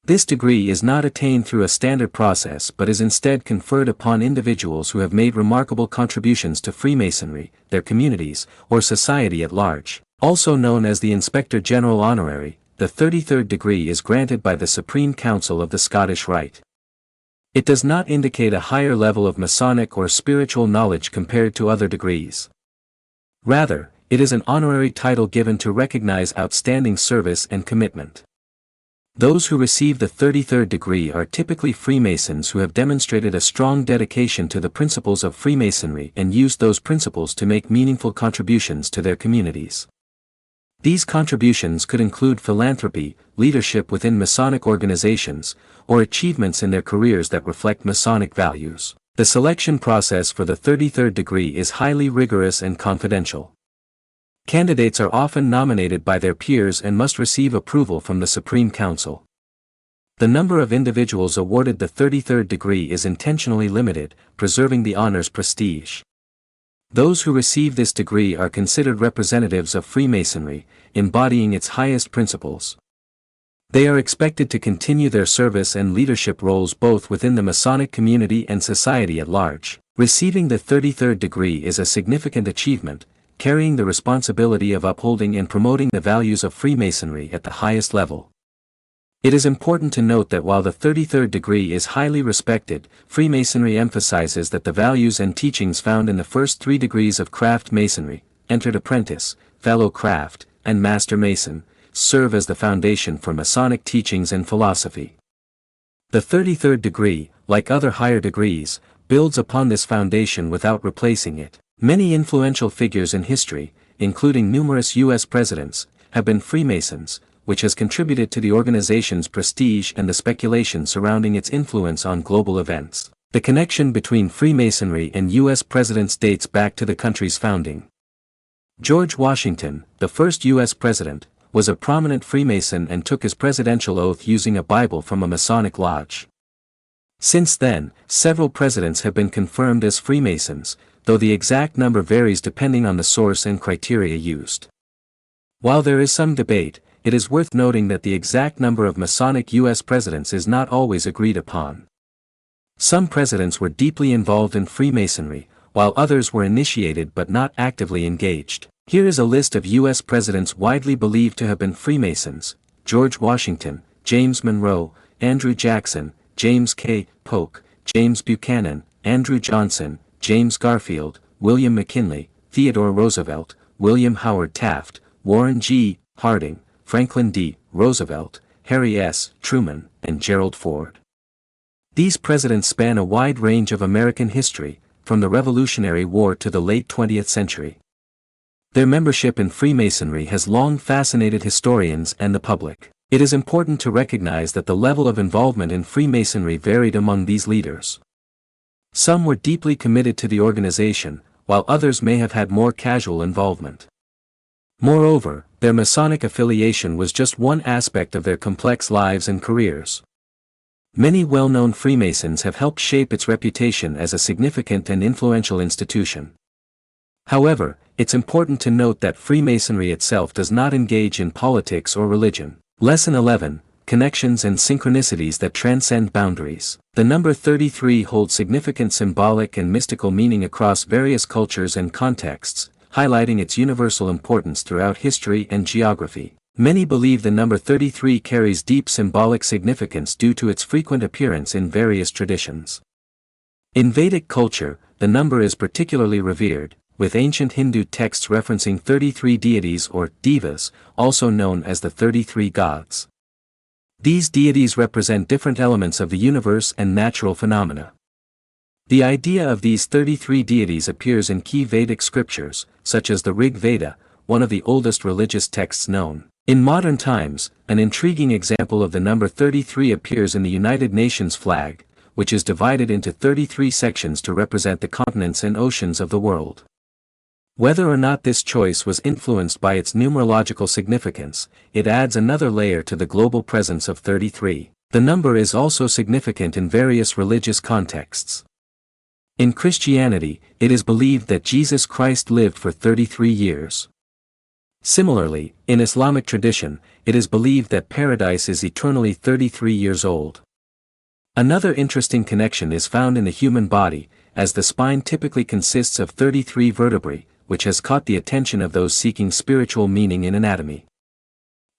This degree is not attained through a standard process but is instead conferred upon individuals who have made remarkable contributions to Freemasonry, their communities, or society at large. Also known as the Inspector General Honorary, the 33rd degree is granted by the Supreme Council of the Scottish Rite. It does not indicate a higher level of Masonic or spiritual knowledge compared to other degrees. Rather, it is an honorary title given to recognize outstanding service and commitment. Those who receive the 33rd degree are typically Freemasons who have demonstrated a strong dedication to the principles of Freemasonry and used those principles to make meaningful contributions to their communities. These contributions could include philanthropy, leadership within Masonic organizations, or achievements in their careers that reflect Masonic values. The selection process for the 33rd degree is highly rigorous and confidential. Candidates are often nominated by their peers and must receive approval from the Supreme Council. The number of individuals awarded the 33rd degree is intentionally limited, preserving the honor's prestige. Those who receive this degree are considered representatives of Freemasonry, embodying its highest principles. They are expected to continue their service and leadership roles both within the Masonic community and society at large. Receiving the 33rd degree is a significant achievement, carrying the responsibility of upholding and promoting the values of Freemasonry at the highest level. It is important to note that while the 33rd degree is highly respected, Freemasonry emphasizes that the values and teachings found in the first 3 degrees of craft masonry, entered apprentice, fellow craft, and master mason, serve as the foundation for Masonic teachings and philosophy. The 33rd degree, like other higher degrees, builds upon this foundation without replacing it. Many influential figures in history, including numerous U.S. presidents, have been Freemasons, which has contributed to the organization's prestige and the speculation surrounding its influence on global events. The connection between Freemasonry and U.S. presidents dates back to the country's founding. George Washington, the first U.S. president, was a prominent Freemason and took his presidential oath using a Bible from a Masonic lodge. Since then, several presidents have been confirmed as Freemasons, though the exact number varies depending on the source and criteria used. While there is some debate, it is worth noting that the exact number of Masonic U.S. presidents is not always agreed upon. Some presidents were deeply involved in Freemasonry, while others were initiated but not actively engaged. Here is a list of U.S. presidents widely believed to have been Freemasons: George Washington, James Monroe, Andrew Jackson, James K. Polk, James Buchanan, Andrew Johnson, James Garfield, William McKinley, Theodore Roosevelt, William Howard Taft, Warren G. Harding, Franklin D. Roosevelt, Harry S. Truman, and Gerald Ford. These presidents span a wide range of American history, from the Revolutionary War to the late 20th century. Their membership in Freemasonry has long fascinated historians and the public. It is important to recognize that the level of involvement in Freemasonry varied among these leaders. Some were deeply committed to the organization, while others may have had more casual involvement. Moreover, their Masonic affiliation was just one aspect of their complex lives and careers. Many well-known Freemasons have helped shape its reputation as a significant and influential institution. However, it's important to note that Freemasonry itself does not engage in politics or religion. Lesson 11, Connections and Synchronicities that Transcend Boundaries. The number 33 holds significant symbolic and mystical meaning across various cultures and contexts, highlighting its universal importance throughout history and geography. Many believe the number 33 carries deep symbolic significance due to its frequent appearance in various traditions. In Vedic culture, the number is particularly revered, with ancient Hindu texts referencing 33 deities or devas, also known as the 33 gods. These deities represent different elements of the universe and natural phenomena. The idea of these 33 deities appears in key Vedic scriptures, such as the Rig Veda, one of the oldest religious texts known. In modern times, an intriguing example of the number 33 appears in the United Nations flag, which is divided into 33 sections to represent the continents and oceans of the world. Whether or not this choice was influenced by its numerological significance, it adds another layer to the global presence of 33. The number is also significant in various religious contexts. In Christianity, it is believed that Jesus Christ lived for 33 years. Similarly, in Islamic tradition, it is believed that paradise is eternally 33 years old. Another interesting connection is found in the human body, as the spine typically consists of 33 vertebrae, which has caught the attention of those seeking spiritual meaning in anatomy.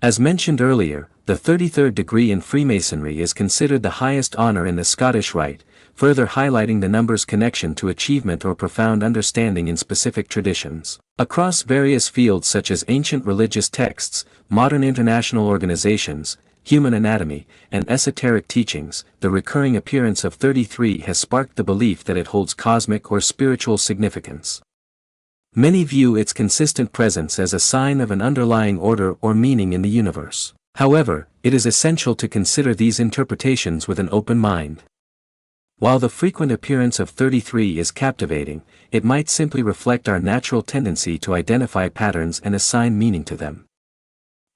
As mentioned earlier, the 33rd degree in Freemasonry is considered the highest honor in the Scottish Rite, further highlighting the number's connection to achievement or profound understanding in specific traditions. Across various fields such as ancient religious texts, modern international organizations, human anatomy, and esoteric teachings, the recurring appearance of 33 has sparked the belief that it holds cosmic or spiritual significance. Many view its consistent presence as a sign of an underlying order or meaning in the universe. However, it is essential to consider these interpretations with an open mind. While the frequent appearance of 33 is captivating, it might simply reflect our natural tendency to identify patterns and assign meaning to them.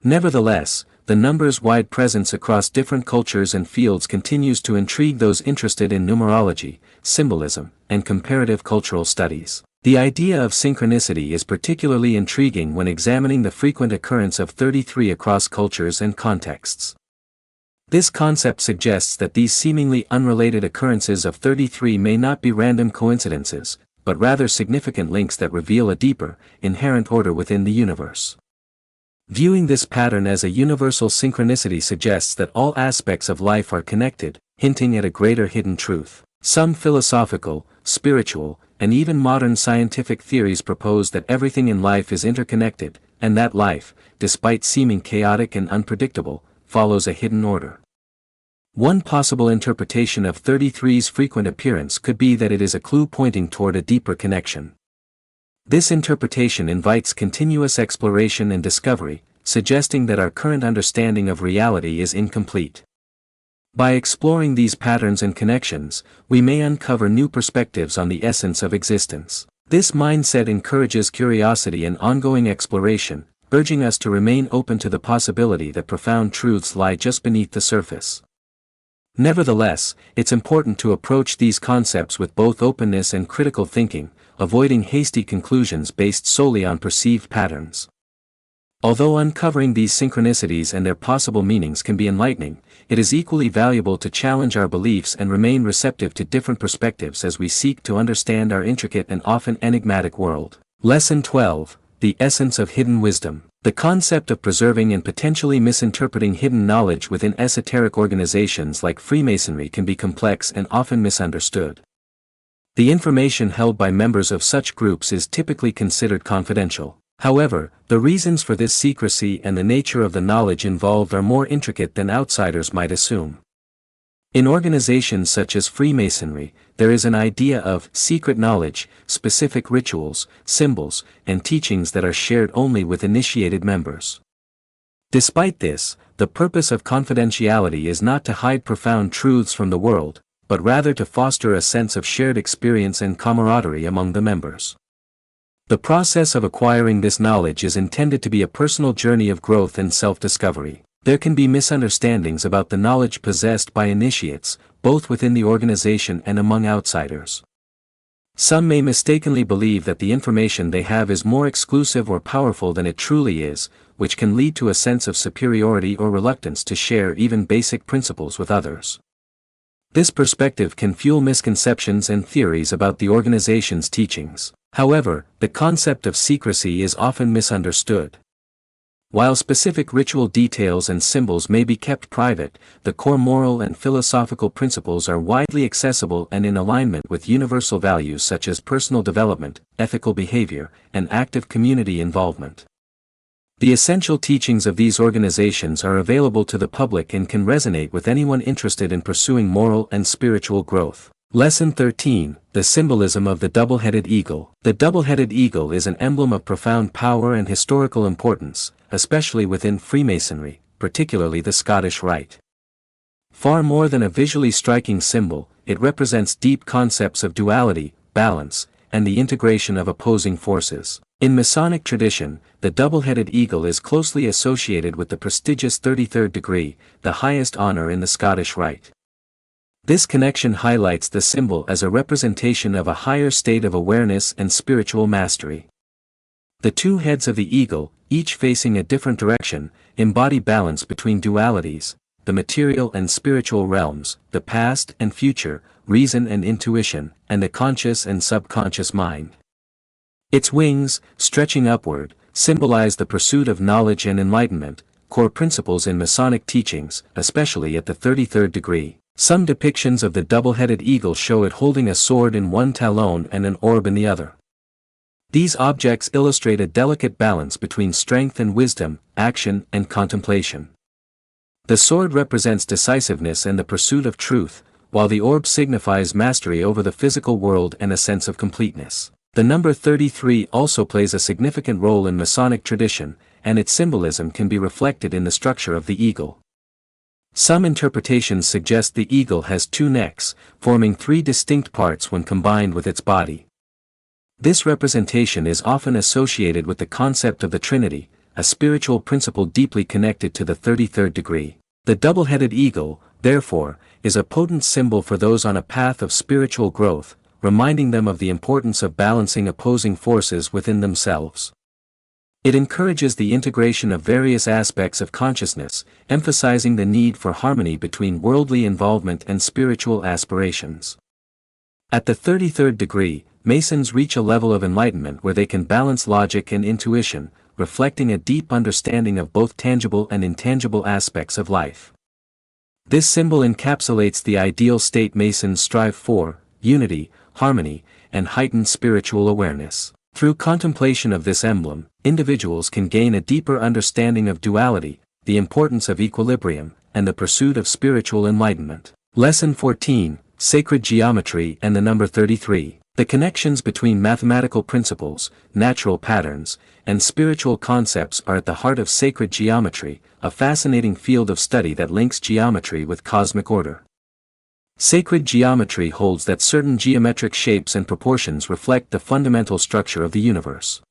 Nevertheless, the number's wide presence across different cultures and fields continues to intrigue those interested in numerology, symbolism, and comparative cultural studies. The idea of synchronicity is particularly intriguing when examining the frequent occurrence of 33 across cultures and contexts. This concept suggests that these seemingly unrelated occurrences of 33 may not be random coincidences, but rather significant links that reveal a deeper, inherent order within the universe. Viewing this pattern as a universal synchronicity suggests that all aspects of life are connected, hinting at a greater hidden truth. Some philosophical, spiritual, and even modern scientific theories propose that everything in life is interconnected, and that life, despite seeming chaotic and unpredictable, follows a hidden order. One possible interpretation of 33's frequent appearance could be that it is a clue pointing toward a deeper connection. This interpretation invites continuous exploration and discovery, suggesting that our current understanding of reality is incomplete. By exploring these patterns and connections, we may uncover new perspectives on the essence of existence. This mindset encourages curiosity and ongoing exploration, urging us to remain open to the possibility that profound truths lie just beneath the surface. Nevertheless, it's important to approach these concepts with both openness and critical thinking, avoiding hasty conclusions based solely on perceived patterns. Although uncovering these synchronicities and their possible meanings can be enlightening, it is equally valuable to challenge our beliefs and remain receptive to different perspectives as we seek to understand our intricate and often enigmatic world. Lesson 12. The Essence of Hidden Wisdom. The concept of preserving and potentially misinterpreting hidden knowledge within esoteric organizations like Freemasonry can be complex and often misunderstood. The information held by members of such groups is typically considered confidential. However, the reasons for this secrecy and the nature of the knowledge involved are more intricate than outsiders might assume. In organizations such as Freemasonry, there is an idea of secret knowledge, specific rituals, symbols, and teachings that are shared only with initiated members. Despite this, the purpose of confidentiality is not to hide profound truths from the world, but rather to foster a sense of shared experience and camaraderie among the members. The process of acquiring this knowledge is intended to be a personal journey of growth and self-discovery. There can be misunderstandings about the knowledge possessed by initiates, both within the organization and among outsiders. Some may mistakenly believe that the information they have is more exclusive or powerful than it truly is, which can lead to a sense of superiority or reluctance to share even basic principles with others. This perspective can fuel misconceptions and theories about the organization's teachings. However, the concept of secrecy is often misunderstood. While specific ritual details and symbols may be kept private, the core moral and philosophical principles are widely accessible and in alignment with universal values such as personal development, ethical behavior, and active community involvement. The essential teachings of these organizations are available to the public and can resonate with anyone interested in pursuing moral and spiritual growth. Lesson 13. The Symbolism of the Double-Headed Eagle. The double-headed eagle is an emblem of profound power and historical importance, especially within Freemasonry, particularly the Scottish Rite. Far more than a visually striking symbol, it represents deep concepts of duality, balance, and the integration of opposing forces. In Masonic tradition, the double-headed eagle is closely associated with the prestigious 33rd degree, the highest honor in the Scottish Rite. This connection highlights the symbol as a representation of a higher state of awareness and spiritual mastery. The two heads of the eagle, each facing a different direction, embody balance between dualities, the material and spiritual realms, the past and future, reason and intuition, and the conscious and subconscious mind. Its wings, stretching upward, symbolize the pursuit of knowledge and enlightenment, core principles in Masonic teachings, especially at the 33rd degree. Some depictions of the double-headed eagle show it holding a sword in one talon and an orb in the other. These objects illustrate a delicate balance between strength and wisdom, action and contemplation. The sword represents decisiveness and the pursuit of truth, while the orb signifies mastery over the physical world and a sense of completeness. The number 33 also plays a significant role in Masonic tradition, and its symbolism can be reflected in the structure of the eagle. Some interpretations suggest the eagle has two necks, forming three distinct parts when combined with its body. This representation is often associated with the concept of the Trinity, a spiritual principle deeply connected to the 33rd degree. The double-headed eagle, therefore, is a potent symbol for those on a path of spiritual growth, reminding them of the importance of balancing opposing forces within themselves. It encourages the integration of various aspects of consciousness, emphasizing the need for harmony between worldly involvement and spiritual aspirations. At the 33rd degree, Masons reach a level of enlightenment where they can balance logic and intuition, reflecting a deep understanding of both tangible and intangible aspects of life. This symbol encapsulates the ideal state Masons strive for: unity, harmony, and heightened spiritual awareness. Through contemplation of this emblem, individuals can gain a deeper understanding of duality, the importance of equilibrium, and the pursuit of spiritual enlightenment. Lesson 14, Sacred Geometry and the number 33. The connections between mathematical principles, natural patterns, and spiritual concepts are at the heart of sacred geometry, a fascinating field of study that links geometry with cosmic order. Sacred geometry holds that certain geometric shapes and proportions reflect the fundamental structure of the universe.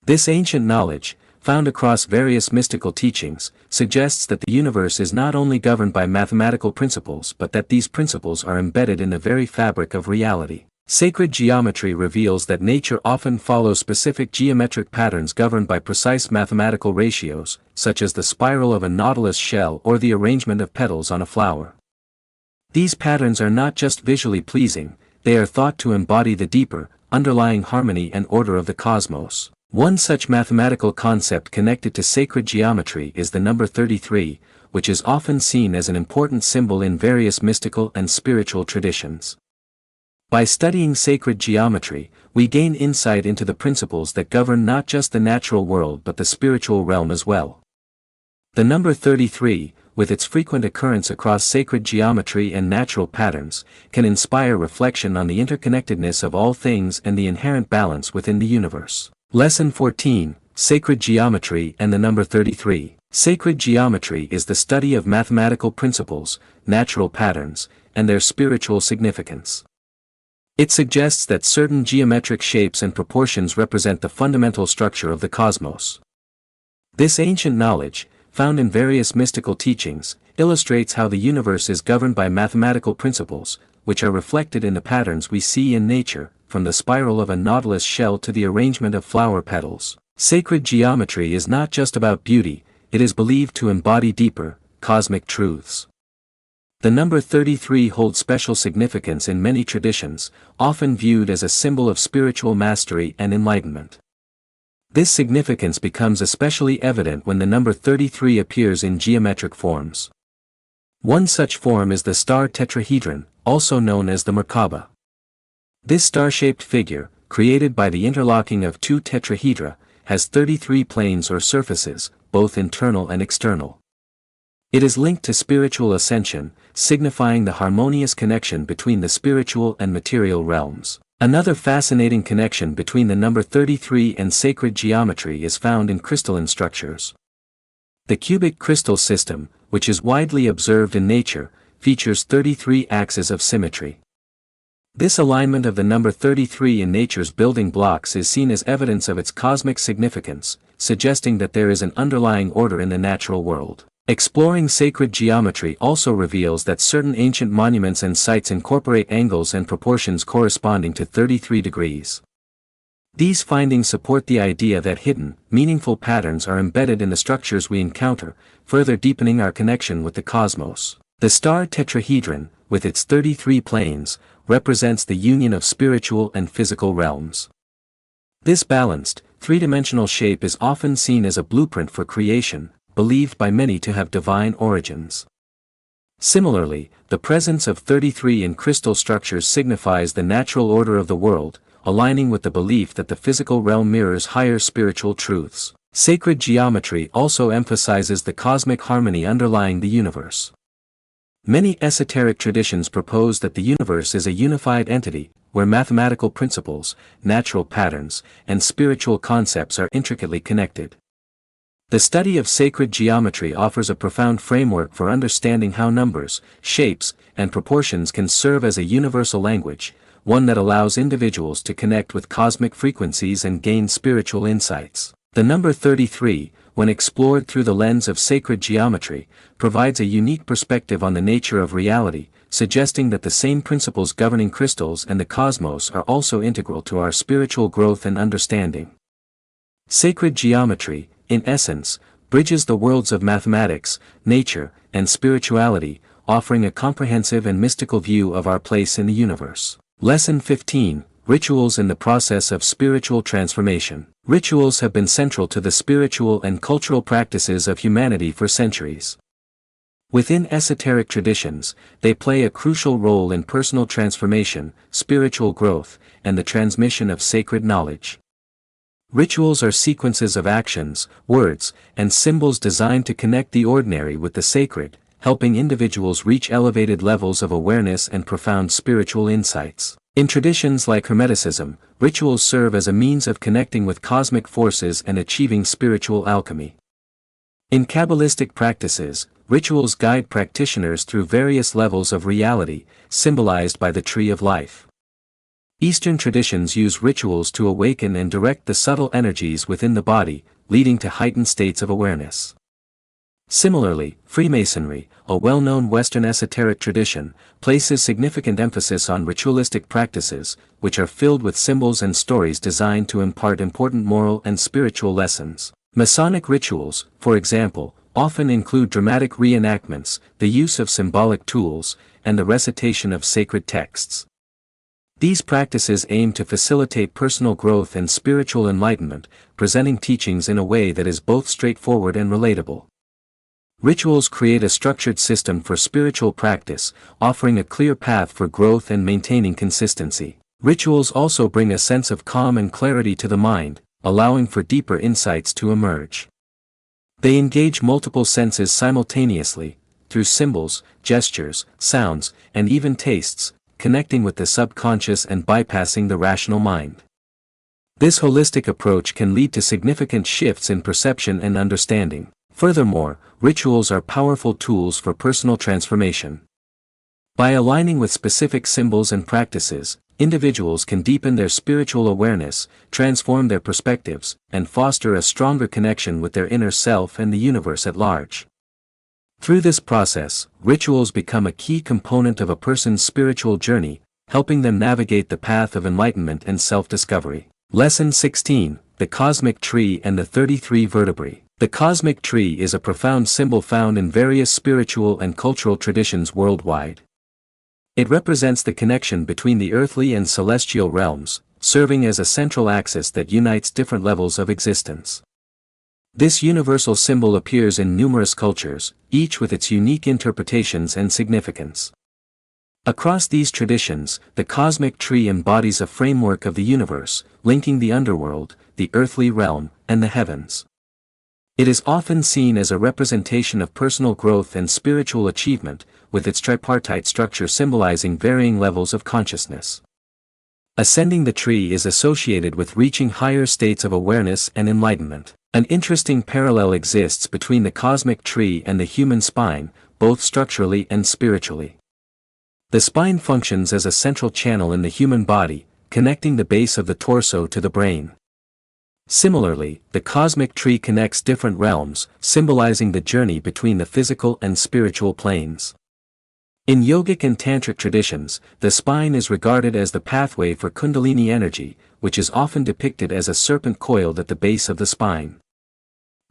This ancient knowledge, found across various mystical teachings, suggests that the universe is not only governed by mathematical principles but that these principles are embedded in the very fabric of reality. Sacred geometry reveals that nature often follows specific geometric patterns governed by precise mathematical ratios, such as the spiral of a nautilus shell or the arrangement of petals on a flower. These patterns are not just visually pleasing, they are thought to embody the deeper, underlying harmony and order of the cosmos. One such mathematical concept connected to sacred geometry is the number 33, which is often seen as an important symbol in various mystical and spiritual traditions. By studying sacred geometry, we gain insight into the principles that govern not just the natural world but the spiritual realm as well. The number 33, with its frequent occurrence across sacred geometry and natural patterns, can inspire reflection on the interconnectedness of all things and the inherent balance within the universe. Lesson 14, Sacred Geometry and the number 33. Sacred geometry is the study of mathematical principles, natural patterns, and their spiritual significance. It suggests that certain geometric shapes and proportions represent the fundamental structure of the cosmos. This ancient knowledge, found in various mystical teachings, illustrates how the universe is governed by mathematical principles, which are reflected in the patterns we see in nature, from the spiral of a nautilus shell to the arrangement of flower petals. Sacred geometry is not just about beauty, it is believed to embody deeper, cosmic truths. The number 33 holds special significance in many traditions, often viewed as a symbol of spiritual mastery and enlightenment. This significance becomes especially evident when the number 33 appears in geometric forms. One such form is the star tetrahedron, also known as the Merkaba. This star-shaped figure, created by the interlocking of two tetrahedra, has 33 planes or surfaces, both internal and external. It is linked to spiritual ascension, signifying the harmonious connection between the spiritual and material realms. Another fascinating connection between the number 33 and sacred geometry is found in crystalline structures. The cubic crystal system, which is widely observed in nature, features 33 axes of symmetry. This alignment of the number 33 in nature's building blocks is seen as evidence of its cosmic significance, suggesting that there is an underlying order in the natural world. Exploring sacred geometry also reveals that certain ancient monuments and sites incorporate angles and proportions corresponding to 33 degrees. These findings support the idea that hidden, meaningful patterns are embedded in the structures we encounter, further deepening our connection with the cosmos. The star tetrahedron, with its 33 planes, represents the union of spiritual and physical realms. This balanced, three-dimensional shape is often seen as a blueprint for creation, believed by many to have divine origins. Similarly, the presence of 33 in crystal structures signifies the natural order of the world, aligning with the belief that the physical realm mirrors higher spiritual truths. Sacred geometry also emphasizes the cosmic harmony underlying the universe. Many esoteric traditions propose that the universe is a unified entity, where mathematical principles, natural patterns, and spiritual concepts are intricately connected. The study of sacred geometry offers a profound framework for understanding how numbers, shapes, and proportions can serve as a universal language, one that allows individuals to connect with cosmic frequencies and gain spiritual insights. The number 33, when explored through the lens of sacred geometry, provides a unique perspective on the nature of reality, suggesting that the same principles governing crystals and the cosmos are also integral to our spiritual growth and understanding. Sacred geometry, in essence, bridges the worlds of mathematics, nature, and spirituality, offering a comprehensive and mystical view of our place in the universe. Lesson 15, Rituals in the Process of Spiritual Transformation. Rituals have been central to the spiritual and cultural practices of humanity for centuries. Within esoteric traditions, they play a crucial role in personal transformation, spiritual growth, and the transmission of sacred knowledge. Rituals are sequences of actions, words, and symbols designed to connect the ordinary with the sacred, helping individuals reach elevated levels of awareness and profound spiritual insights. In traditions like Hermeticism, rituals serve as a means of connecting with cosmic forces and achieving spiritual alchemy. In Kabbalistic practices, rituals guide practitioners through various levels of reality, symbolized by the tree of life. Eastern traditions use rituals to awaken and direct the subtle energies within the body, leading to heightened states of awareness. Similarly, Freemasonry, a well-known Western esoteric tradition, places significant emphasis on ritualistic practices, which are filled with symbols and stories designed to impart important moral and spiritual lessons. Masonic rituals, for example, often include dramatic reenactments, the use of symbolic tools, and the recitation of sacred texts. These practices aim to facilitate personal growth and spiritual enlightenment, presenting teachings in a way that is both straightforward and relatable. Rituals create a structured system for spiritual practice, offering a clear path for growth and maintaining consistency. Rituals also bring a sense of calm and clarity to the mind, allowing for deeper insights to emerge. They engage multiple senses simultaneously, through symbols, gestures, sounds, and even tastes, connecting with the subconscious and bypassing the rational mind. This holistic approach can lead to significant shifts in perception and understanding. Furthermore, rituals are powerful tools for personal transformation. By aligning with specific symbols and practices, individuals can deepen their spiritual awareness, transform their perspectives, and foster a stronger connection with their inner self and the universe at large. Through this process, rituals become a key component of a person's spiritual journey, helping them navigate the path of enlightenment and self-discovery. Lesson 16, The Cosmic Tree and the 33 Vertebrae. The cosmic tree is a profound symbol found in various spiritual and cultural traditions worldwide. It represents the connection between the earthly and celestial realms, serving as a central axis that unites different levels of existence. This universal symbol appears in numerous cultures, each with its unique interpretations and significance. Across these traditions, the cosmic tree embodies a framework of the universe, linking the underworld, the earthly realm, and the heavens. It is often seen as a representation of personal growth and spiritual achievement, with its tripartite structure symbolizing varying levels of consciousness. Ascending the tree is associated with reaching higher states of awareness and enlightenment. An interesting parallel exists between the cosmic tree and the human spine, both structurally and spiritually. The spine functions as a central channel in the human body, connecting the base of the torso to the brain. Similarly, the cosmic tree connects different realms, symbolizing the journey between the physical and spiritual planes. In yogic and tantric traditions, the spine is regarded as the pathway for kundalini energy, which is often depicted as a serpent coiled at the base of the spine.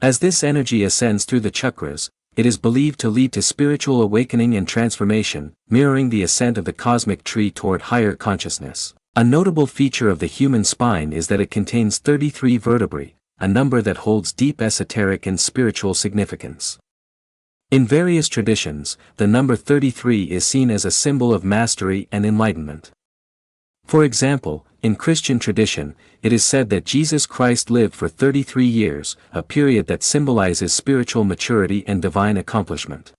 As this energy ascends through the chakras, it is believed to lead to spiritual awakening and transformation, mirroring the ascent of the cosmic tree toward higher consciousness. A notable feature of the human spine is that it contains 33 vertebrae, a number that holds deep esoteric and spiritual significance. In various traditions, the number 33 is seen as a symbol of mastery and enlightenment. For example, in Christian tradition, it is said that Jesus Christ lived for 33 years, a period that symbolizes spiritual maturity and divine accomplishment.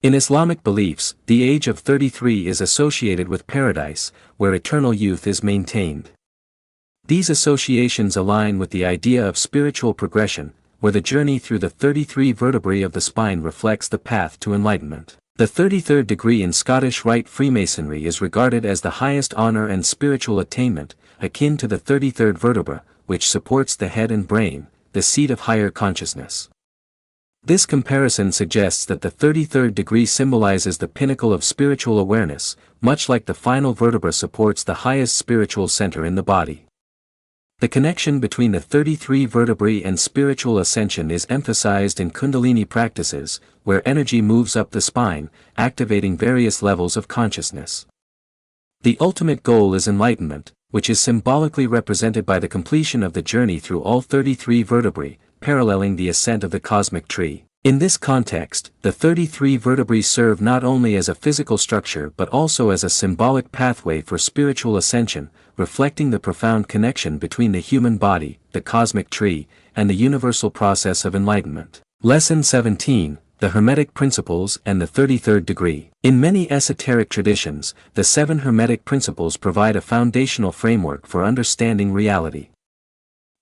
In Islamic beliefs, the age of 33 is associated with paradise, where eternal youth is maintained. These associations align with the idea of spiritual progression, where the journey through the 33 vertebrae of the spine reflects the path to enlightenment. The 33rd degree in Scottish Rite Freemasonry is regarded as the highest honor and spiritual attainment, akin to the 33rd vertebra, which supports the head and brain, the seat of higher consciousness. This comparison suggests that the 33rd degree symbolizes the pinnacle of spiritual awareness, much like the final vertebra supports the highest spiritual center in the body. The connection between the 33 vertebrae and spiritual ascension is emphasized in Kundalini practices, where energy moves up the spine, activating various levels of consciousness. The ultimate goal is enlightenment, which is symbolically represented by the completion of the journey through all 33 vertebrae, paralleling the ascent of the cosmic tree. In this context, the 33 vertebrae serve not only as a physical structure but also as a symbolic pathway for spiritual ascension, reflecting the profound connection between the human body, the cosmic tree, and the universal process of enlightenment. Lesson 17. The Hermetic Principles and the 33rd Degree. In many esoteric traditions, the 7 Hermetic Principles provide a foundational framework for understanding reality.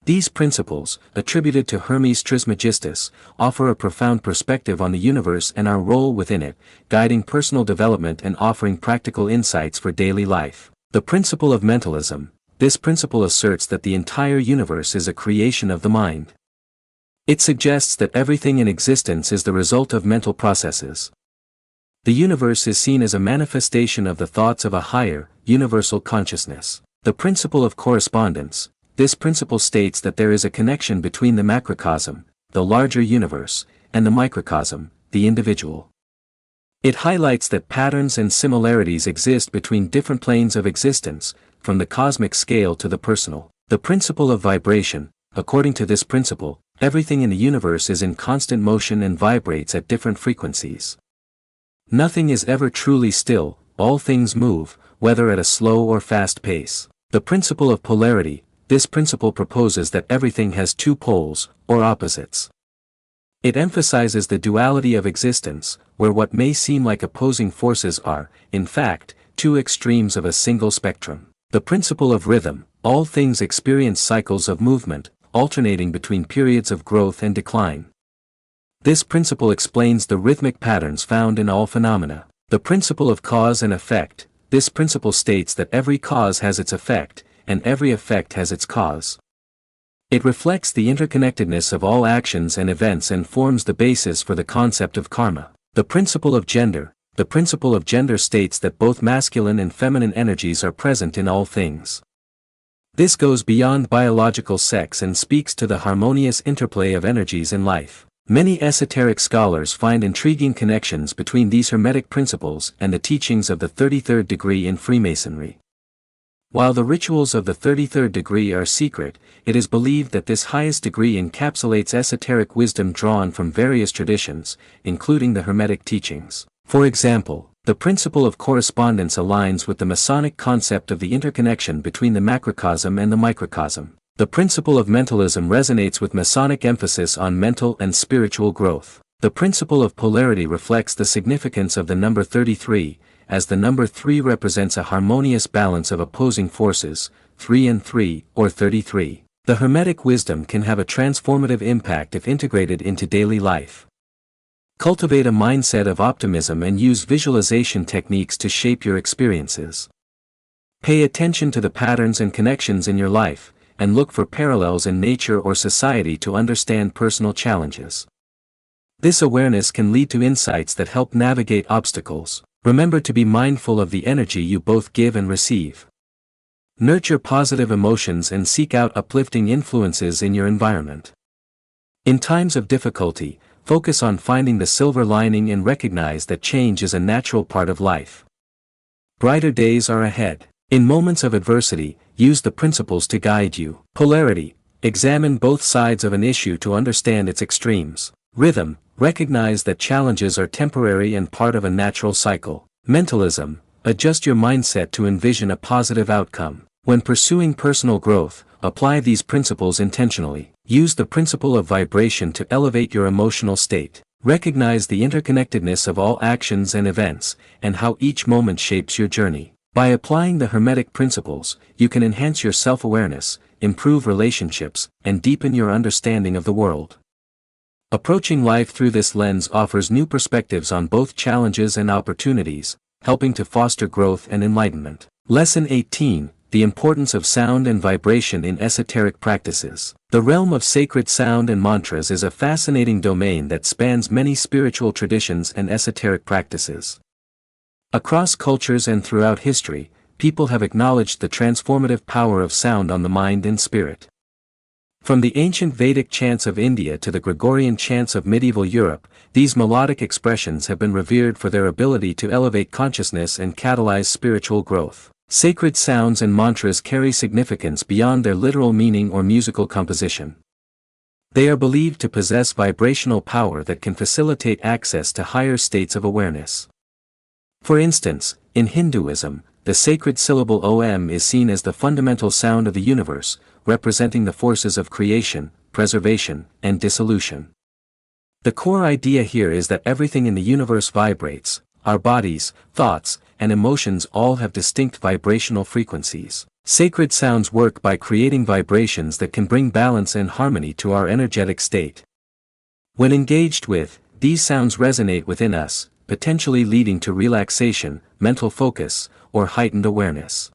These principles, attributed to Hermes Trismegistus, offer a profound perspective on the universe and our role within it, guiding personal development and offering practical insights for daily life. The principle of mentalism. This principle asserts that the entire universe is a creation of the mind. It suggests that everything in existence is the result of mental processes. The universe is seen as a manifestation of the thoughts of a higher, universal consciousness. The principle of correspondence. This principle states that there is a connection between the macrocosm, the larger universe, and the microcosm, the individual. It highlights that patterns and similarities exist between different planes of existence, from the cosmic scale to the personal. The principle of vibration. According to this principle, everything in the universe is in constant motion and vibrates at different frequencies. Nothing is ever truly still, all things move, whether at a slow or fast pace. The principle of polarity. This principle proposes that everything has 2 poles, or opposites. It emphasizes the duality of existence, where what may seem like opposing forces are, in fact, 2 extremes of a single spectrum. The principle of rhythm. All things experience cycles of movement, alternating between periods of growth and decline. This principle explains the rhythmic patterns found in all phenomena. The principle of cause and effect. This principle states that every cause has its effect, and every effect has its cause. It reflects the interconnectedness of all actions and events and forms the basis for the concept of karma. The principle of gender. The principle of gender states that both masculine and feminine energies are present in all things. This goes beyond biological sex and speaks to the harmonious interplay of energies in life. Many esoteric scholars find intriguing connections between these Hermetic principles and the teachings of the 33rd degree in Freemasonry. While the rituals of the 33rd degree are secret, it is believed that this highest degree encapsulates esoteric wisdom drawn from various traditions, including the Hermetic teachings. For example, the principle of correspondence aligns with the Masonic concept of the interconnection between the macrocosm and the microcosm. The principle of mentalism resonates with Masonic emphasis on mental and spiritual growth. The principle of polarity reflects the significance of the number 33, as the number 3 represents a harmonious balance of opposing forces, 3 and 3, or 33. The Hermetic wisdom can have a transformative impact if integrated into daily life. Cultivate a mindset of optimism and use visualization techniques to shape your experiences. Pay attention to the patterns and connections in your life, and look for parallels in nature or society to understand personal challenges. This awareness can lead to insights that help navigate obstacles. Remember to be mindful of the energy you both give and receive. Nurture positive emotions and seek out uplifting influences in your environment. In times of difficulty, focus on finding the silver lining and recognize that change is a natural part of life. Brighter days are ahead. In moments of adversity, use the principles to guide you. Polarity. Examine both sides of an issue to understand its extremes. Rhythm. Recognize that challenges are temporary and part of a natural cycle. Mentalism. Adjust your mindset to envision a positive outcome. When pursuing personal growth, apply these principles intentionally. Use the principle of vibration to elevate your emotional state. Recognize the interconnectedness of all actions and events, and how each moment shapes your journey. By applying the Hermetic principles, you can enhance your self-awareness, improve relationships, and deepen your understanding of the world. Approaching life through this lens offers new perspectives on both challenges and opportunities, helping to foster growth and enlightenment. Lesson 18. The importance of sound and vibration in esoteric practices. The realm of sacred sound and mantras is a fascinating domain that spans many spiritual traditions and esoteric practices. Across cultures and throughout history, people have acknowledged the transformative power of sound on the mind and spirit. From the ancient Vedic chants of India to the Gregorian chants of medieval Europe, these melodic expressions have been revered for their ability to elevate consciousness and catalyze spiritual growth. Sacred sounds and mantras carry significance beyond their literal meaning or musical composition. They are believed to possess vibrational power that can facilitate access to higher states of awareness. For instance, in Hinduism, the sacred syllable Om is seen as the fundamental sound of the universe, representing the forces of creation, preservation, and dissolution. The core idea here is that everything in the universe vibrates. Our bodies, thoughts, and emotions all have distinct vibrational frequencies. Sacred sounds work by creating vibrations that can bring balance and harmony to our energetic state. When engaged with, these sounds resonate within us, potentially leading to relaxation, mental focus, or heightened awareness.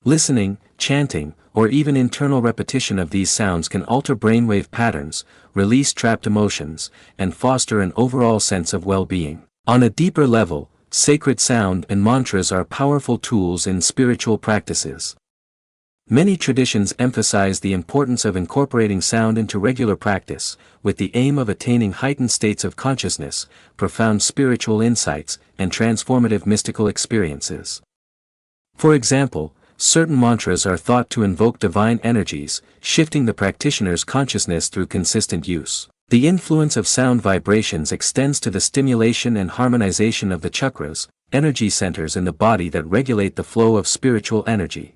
Listening, chanting, or even internal repetition of these sounds can alter brainwave patterns, release trapped emotions, and foster an overall sense of well-being. On a deeper level, sacred sound and mantras are powerful tools in spiritual practices. Many traditions emphasize the importance of incorporating sound into regular practice, with the aim of attaining heightened states of consciousness, profound spiritual insights, and transformative mystical experiences. For example, certain mantras are thought to invoke divine energies, shifting the practitioner's consciousness through consistent use. The influence of sound vibrations extends to the stimulation and harmonization of the chakras, energy centers in the body that regulate the flow of spiritual energy.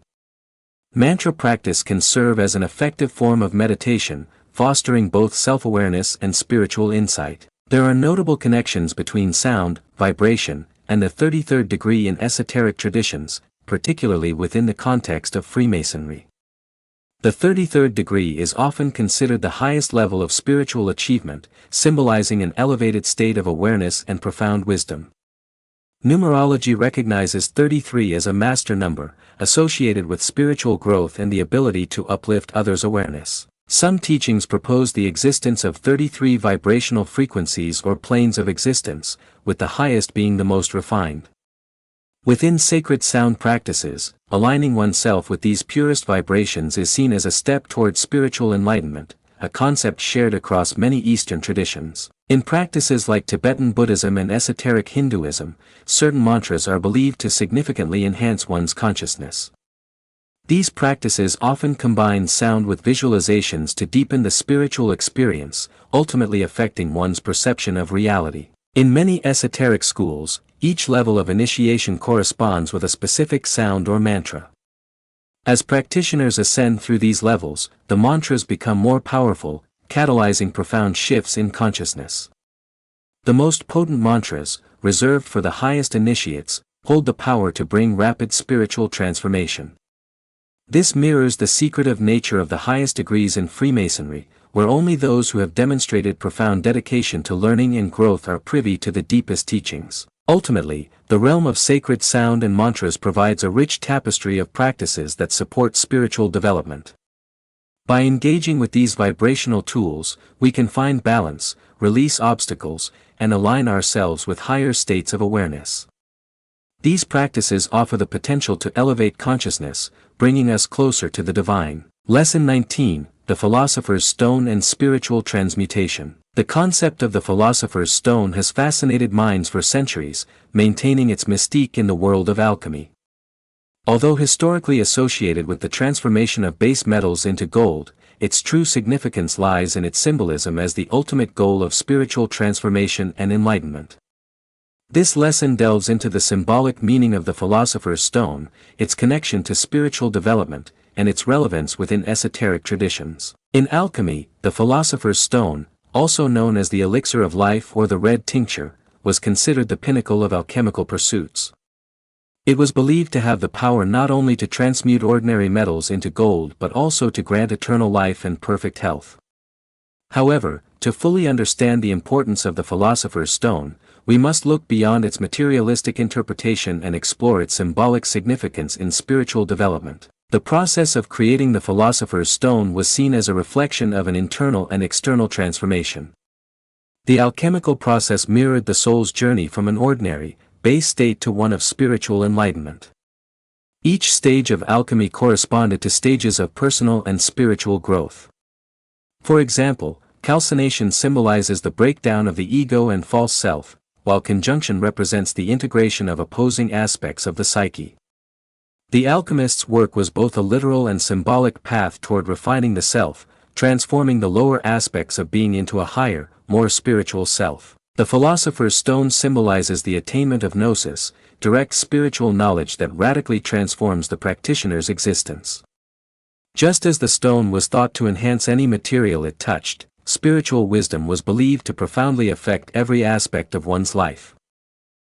Mantra practice can serve as an effective form of meditation, fostering both self-awareness and spiritual insight. There are notable connections between sound, vibration, and the 33rd degree in esoteric traditions, particularly within the context of Freemasonry. The 33rd degree is often considered the highest level of spiritual achievement, symbolizing an elevated state of awareness and profound wisdom. Numerology recognizes 33 as a master number, associated with spiritual growth and the ability to uplift others' awareness. Some teachings propose the existence of 33 vibrational frequencies or planes of existence, with the highest being the most refined. Within sacred sound practices, aligning oneself with these purest vibrations is seen as a step towards spiritual enlightenment, a concept shared across many Eastern traditions. In practices like Tibetan Buddhism and esoteric Hinduism, certain mantras are believed to significantly enhance one's consciousness. These practices often combine sound with visualizations to deepen the spiritual experience, ultimately affecting one's perception of reality. In many esoteric schools, each level of initiation corresponds with a specific sound or mantra. As practitioners ascend through these levels, the mantras become more powerful, catalyzing profound shifts in consciousness. The most potent mantras, reserved for the highest initiates, hold the power to bring rapid spiritual transformation. This mirrors the secretive nature of the highest degrees in Freemasonry, where only those who have demonstrated profound dedication to learning and growth are privy to the deepest teachings. Ultimately, the realm of sacred sound and mantras provides a rich tapestry of practices that support spiritual development. By engaging with these vibrational tools, we can find balance, release obstacles, and align ourselves with higher states of awareness. These practices offer the potential to elevate consciousness, bringing us closer to the divine. Lesson 19, The Philosopher's Stone and Spiritual Transmutation. The concept of the Philosopher's Stone has fascinated minds for centuries, maintaining its mystique in the world of alchemy. Although historically associated with the transformation of base metals into gold, its true significance lies in its symbolism as the ultimate goal of spiritual transformation and enlightenment. This lesson delves into the symbolic meaning of the Philosopher's Stone, its connection to spiritual development, and its relevance within esoteric traditions. In alchemy, the Philosopher's Stone, also known as the elixir of life or the red tincture, was considered the pinnacle of alchemical pursuits. It was believed to have the power not only to transmute ordinary metals into gold but also to grant eternal life and perfect health. However, to fully understand the importance of the Philosopher's Stone, we must look beyond its materialistic interpretation and explore its symbolic significance in spiritual development. The process of creating the Philosopher's Stone was seen as a reflection of an internal and external transformation. The alchemical process mirrored the soul's journey from an ordinary, base state to one of spiritual enlightenment. Each stage of alchemy corresponded to stages of personal and spiritual growth. For example, calcination symbolizes the breakdown of the ego and false self, while conjunction represents the integration of opposing aspects of the psyche. The alchemist's work was both a literal and symbolic path toward refining the self, transforming the lower aspects of being into a higher, more spiritual self. The philosopher's stone symbolizes the attainment of gnosis, direct spiritual knowledge that radically transforms the practitioner's existence. Just as the stone was thought to enhance any material it touched, spiritual wisdom was believed to profoundly affect every aspect of one's life.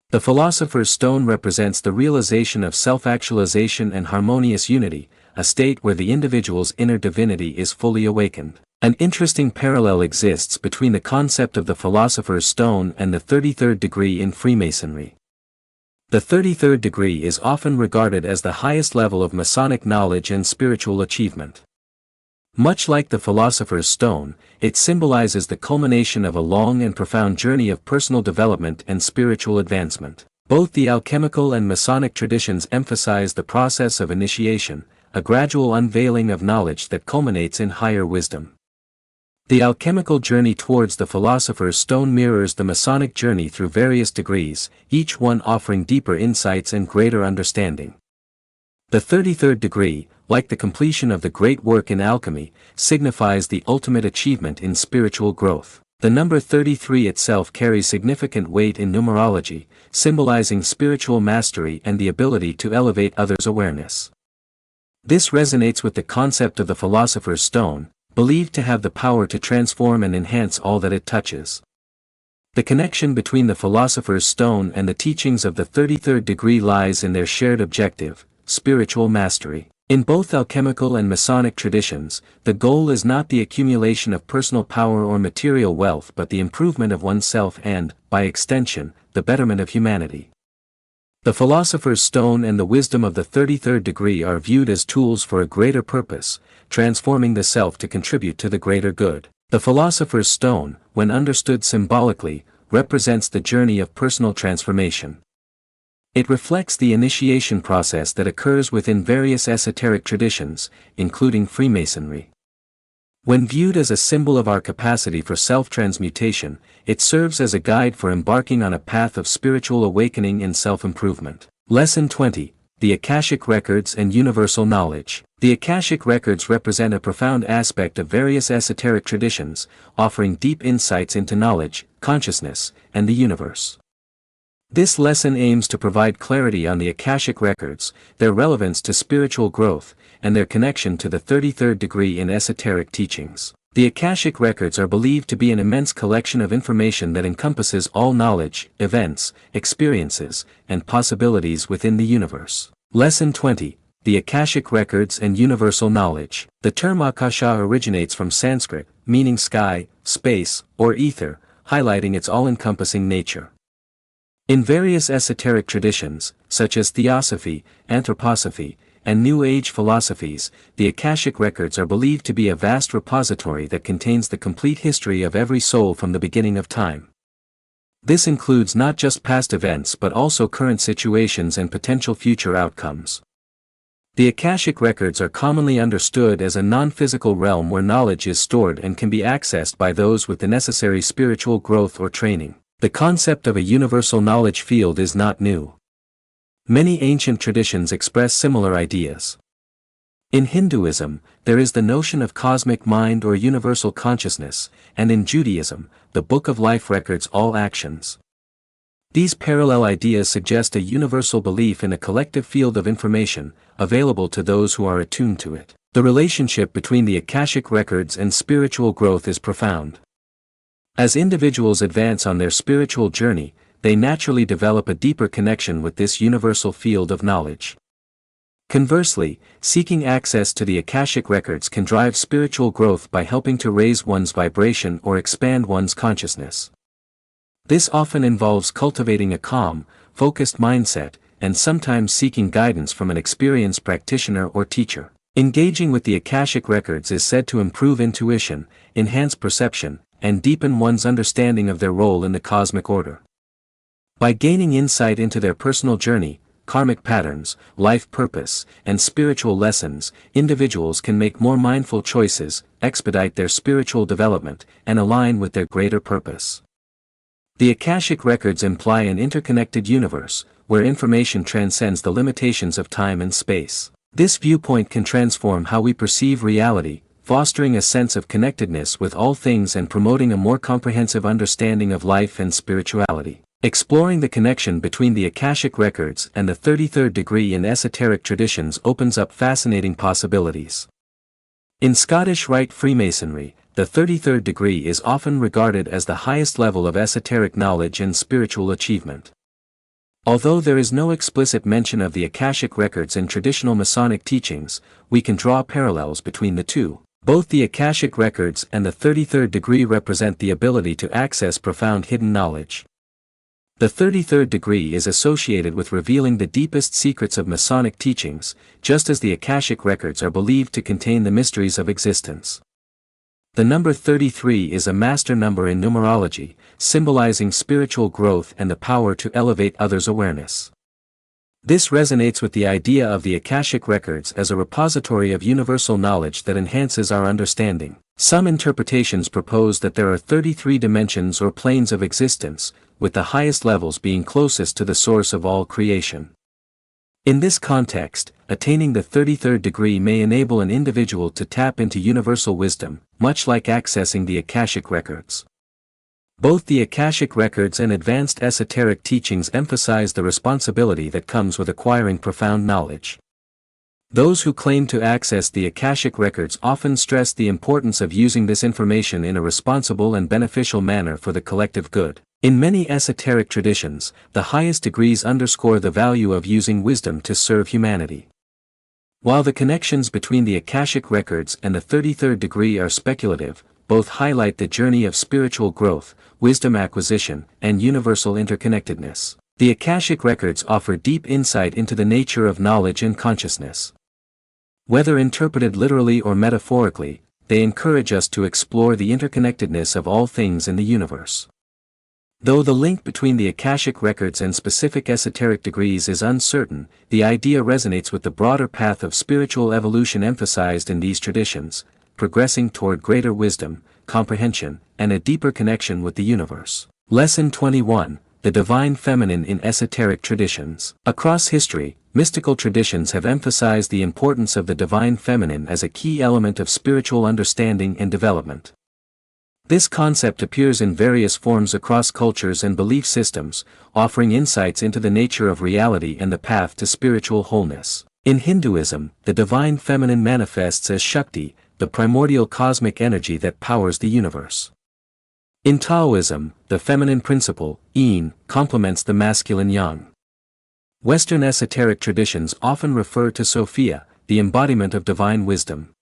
The philosopher's stone represents the realization of self-actualization and harmonious unity, a state where the individual's inner divinity is fully awakened. An interesting parallel exists between the concept of the philosopher's stone and the 33rd degree in Freemasonry. The 33rd degree is often regarded as the highest level of Masonic knowledge and spiritual achievement. Much like the philosopher's stone, it symbolizes the culmination of a long and profound journey of personal development and spiritual advancement. Both the alchemical and Masonic traditions emphasize the process of initiation, a gradual unveiling of knowledge that culminates in higher wisdom. The alchemical journey towards the philosopher's stone mirrors the Masonic journey through various degrees, each one offering deeper insights and greater understanding. The 33rd degree, like the completion of the great work in alchemy, signifies the ultimate achievement in spiritual growth. The number 33 itself carries significant weight in numerology, symbolizing spiritual mastery and the ability to elevate others' awareness. This resonates with the concept of the philosopher's stone, believed to have the power to transform and enhance all that it touches. The connection between the philosopher's stone and the teachings of the 33rd degree lies in their shared objective, spiritual mastery. In both alchemical and Masonic traditions, the goal is not the accumulation of personal power or material wealth but the improvement of oneself and, by extension, the betterment of humanity. The philosopher's stone and the wisdom of the 33rd degree are viewed as tools for a greater purpose, transforming the self to contribute to the greater good. The philosopher's stone, when understood symbolically, represents the journey of personal transformation. It reflects the initiation process that occurs within various esoteric traditions, including Freemasonry. When viewed as a symbol of our capacity for self-transmutation, it serves as a guide for embarking on a path of spiritual awakening and self-improvement. Lesson 20. The Akashic Records and Universal Knowledge. The Akashic Records represent a profound aspect of various esoteric traditions, offering deep insights into knowledge, consciousness, and the universe. This lesson aims to provide clarity on the Akashic Records, their relevance to spiritual growth, and their connection to the 33rd degree in esoteric teachings. The Akashic Records are believed to be an immense collection of information that encompasses all knowledge, events, experiences, and possibilities within the universe. Lesson 20. The Akashic Records and Universal Knowledge. The term Akasha originates from Sanskrit, meaning sky, space, or ether, highlighting its all-encompassing nature. In various esoteric traditions, such as Theosophy, Anthroposophy, and New Age philosophies, the Akashic Records are believed to be a vast repository that contains the complete history of every soul from the beginning of time. This includes not just past events but also current situations and potential future outcomes. The Akashic Records are commonly understood as a non-physical realm where knowledge is stored and can be accessed by those with the necessary spiritual growth or training. The concept of a universal knowledge field is not new. Many ancient traditions express similar ideas. In Hinduism, there is the notion of cosmic mind or universal consciousness, and in Judaism, the Book of Life records all actions. These parallel ideas suggest a universal belief in a collective field of information, available to those who are attuned to it. The relationship between the Akashic Records and spiritual growth is profound. As individuals advance on their spiritual journey, they naturally develop a deeper connection with this universal field of knowledge. Conversely, seeking access to the Akashic Records can drive spiritual growth by helping to raise one's vibration or expand one's consciousness. This often involves cultivating a calm, focused mindset, and sometimes seeking guidance from an experienced practitioner or teacher. Engaging with the Akashic Records is said to improve intuition, enhance perception, and deepen one's understanding of their role in the cosmic order. By gaining insight into their personal journey, karmic patterns, life purpose, and spiritual lessons, individuals can make more mindful choices, expedite their spiritual development, and align with their greater purpose. The Akashic records imply an interconnected universe, where information transcends the limitations of time and space. This viewpoint can transform how we perceive reality, fostering a sense of connectedness with all things and promoting a more comprehensive understanding of life and spirituality. Exploring the connection between the Akashic records and the 33rd degree in esoteric traditions opens up fascinating possibilities. In Scottish Rite Freemasonry, the 33rd degree is often regarded as the highest level of esoteric knowledge and spiritual achievement. Although there is no explicit mention of the Akashic records in traditional Masonic teachings, we can draw parallels between the two. Both the Akashic records and the 33rd degree represent the ability to access profound hidden knowledge. The 33rd degree is associated with revealing the deepest secrets of Masonic teachings, just as the Akashic records are believed to contain the mysteries of existence. The number 33 is a master number in numerology, symbolizing spiritual growth and the power to elevate others' awareness. This resonates with the idea of the Akashic records as a repository of universal knowledge that enhances our understanding. Some interpretations propose that there are 33 dimensions or planes of existence, with the highest levels being closest to the source of all creation. In this context, attaining the 33rd degree may enable an individual to tap into universal wisdom, much like accessing the Akashic records. Both the Akashic records and advanced esoteric teachings emphasize the responsibility that comes with acquiring profound knowledge. Those who claim to access the Akashic records often stress the importance of using this information in a responsible and beneficial manner for the collective good. In many esoteric traditions, the highest degrees underscore the value of using wisdom to serve humanity. While the connections between the Akashic records and the 33rd degree are speculative, both highlight the journey of spiritual growth, wisdom acquisition, and universal interconnectedness. The Akashic records offer deep insight into the nature of knowledge and consciousness. Whether interpreted literally or metaphorically, they encourage us to explore the interconnectedness of all things in the universe. Though the link between the Akashic records and specific esoteric degrees is uncertain, the idea resonates with the broader path of spiritual evolution emphasized in these traditions, progressing toward greater wisdom, comprehension, and a deeper connection with the universe. Lesson 21: The Divine Feminine in Esoteric Traditions. Across history, mystical traditions have emphasized the importance of the Divine Feminine as a key element of spiritual understanding and development. This concept appears in various forms across cultures and belief systems, offering insights into the nature of reality and the path to spiritual wholeness. In Hinduism, the Divine Feminine manifests as Shakti, the primordial cosmic energy that powers the universe. In Taoism, the feminine principle, Yin, complements the masculine Yang. Western esoteric traditions often refer to Sophia, the embodiment of divine wisdom.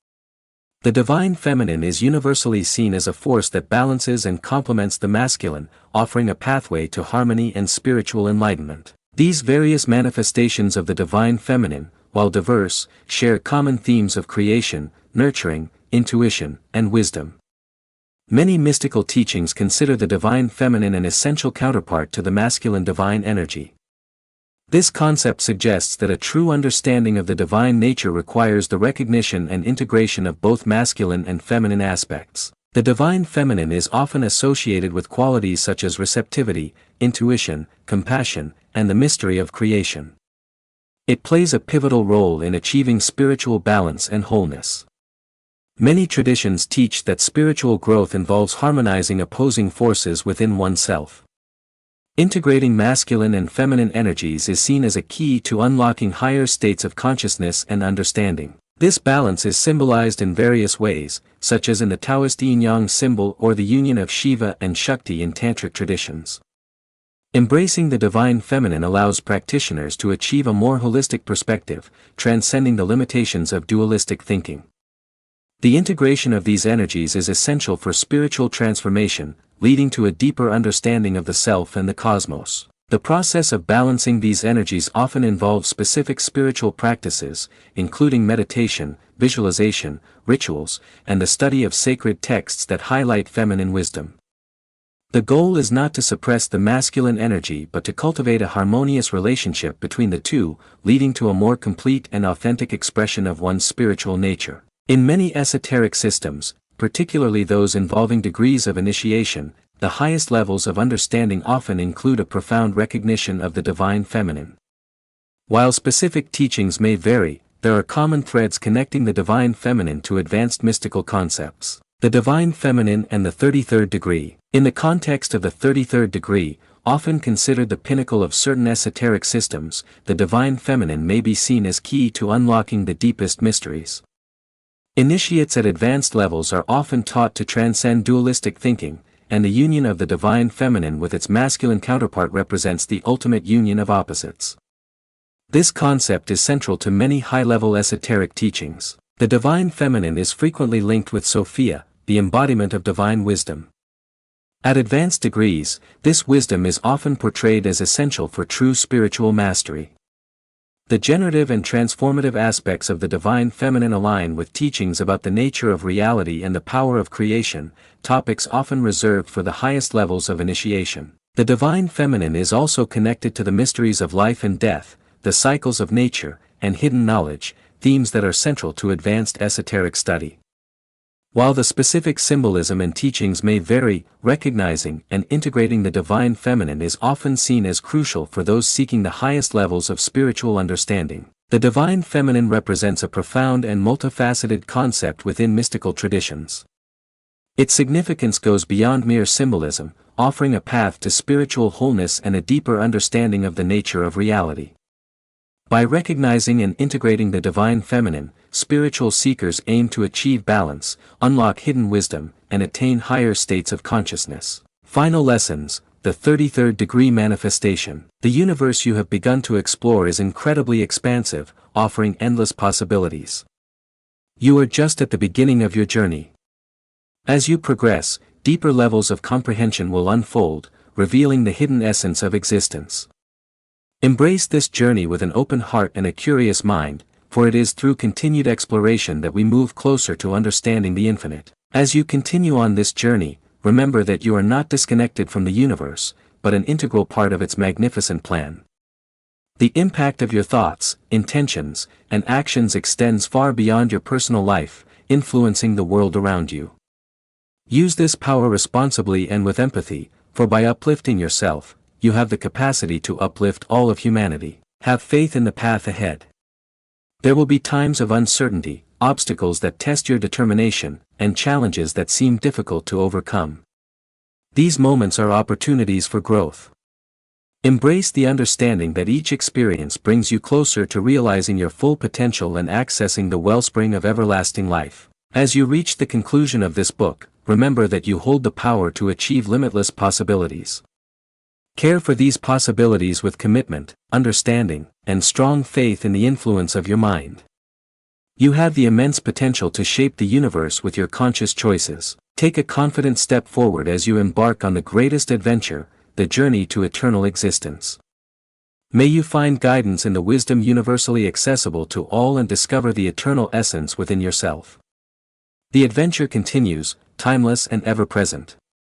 The Divine Feminine is universally seen as a force that balances and complements the masculine, offering a pathway to harmony and spiritual enlightenment. These various manifestations of the Divine Feminine, while diverse, share common themes of creation, nurturing, intuition, and wisdom. Many mystical teachings consider the Divine Feminine an essential counterpart to the masculine divine energy. This concept suggests that a true understanding of the divine nature requires the recognition and integration of both masculine and feminine aspects. The Divine Feminine is often associated with qualities such as receptivity, intuition, compassion, and the mystery of creation. It plays a pivotal role in achieving spiritual balance and wholeness. Many traditions teach that spiritual growth involves harmonizing opposing forces within oneself. Integrating masculine and feminine energies is seen as a key to unlocking higher states of consciousness and understanding. This balance is symbolized in various ways, such as in the Taoist yin-yang symbol or the union of Shiva and Shakti in Tantric traditions. Embracing the Divine Feminine allows practitioners to achieve a more holistic perspective, transcending the limitations of dualistic thinking. The integration of these energies is essential for spiritual transformation, leading to a deeper understanding of the self and the cosmos. The process of balancing these energies often involves specific spiritual practices, including meditation, visualization, rituals, and the study of sacred texts that highlight feminine wisdom. The goal is not to suppress the masculine energy but to cultivate a harmonious relationship between the two, leading to a more complete and authentic expression of one's spiritual nature. In many esoteric systems, particularly those involving degrees of initiation, the highest levels of understanding often include a profound recognition of the divine feminine. While specific teachings may vary, there are common threads connecting the divine feminine to advanced mystical concepts. The divine feminine and the 33rd degree. In the context of the 33rd degree, often considered the pinnacle of certain esoteric systems, the divine feminine may be seen as key to unlocking the deepest mysteries. Initiates at advanced levels are often taught to transcend dualistic thinking, and the union of the divine feminine with its masculine counterpart represents the ultimate union of opposites. This concept is central to many high-level esoteric teachings. The divine feminine is frequently linked with Sophia, the embodiment of divine wisdom. At advanced degrees, this wisdom is often portrayed as essential for true spiritual mastery. The generative and transformative aspects of the divine feminine align with teachings about the nature of reality and the power of creation, topics often reserved for the highest levels of initiation. The divine feminine is also connected to the mysteries of life and death, the cycles of nature, and hidden knowledge, themes that are central to advanced esoteric study. While the specific symbolism and teachings may vary, recognizing and integrating the divine feminine is often seen as crucial for those seeking the highest levels of spiritual understanding. The divine feminine represents a profound and multifaceted concept within mystical traditions. Its significance goes beyond mere symbolism, offering a path to spiritual wholeness and a deeper understanding of the nature of reality. By recognizing and integrating the divine feminine, spiritual seekers aim to achieve balance, unlock hidden wisdom, and attain higher states of consciousness. Final lessons: the 33rd degree manifestation. The universe you have begun to explore is incredibly expansive, offering endless possibilities. You are just at the beginning of your journey. As you progress, deeper levels of comprehension will unfold, revealing the hidden essence of existence. Embrace this journey with an open heart and a curious mind, for it is through continued exploration that we move closer to understanding the infinite. As you continue on this journey, remember that you are not disconnected from the universe, but an integral part of its magnificent plan. The impact of your thoughts, intentions, and actions extends far beyond your personal life, influencing the world around you. Use this power responsibly and with empathy, for by uplifting yourself, you have the capacity to uplift all of humanity. Have faith in the path ahead. There will be times of uncertainty, obstacles that test your determination, and challenges that seem difficult to overcome. These moments are opportunities for growth. Embrace the understanding that each experience brings you closer to realizing your full potential and accessing the wellspring of everlasting life. As you reach the conclusion of this book, remember that you hold the power to achieve limitless possibilities. Care for these possibilities with commitment, understanding, and strong faith in the influence of your mind. You have the immense potential to shape the universe with your conscious choices. Take a confident step forward as you embark on the greatest adventure, the journey to eternal existence. May you find guidance in the wisdom universally accessible to all and discover the eternal essence within yourself. The adventure continues, timeless and ever-present.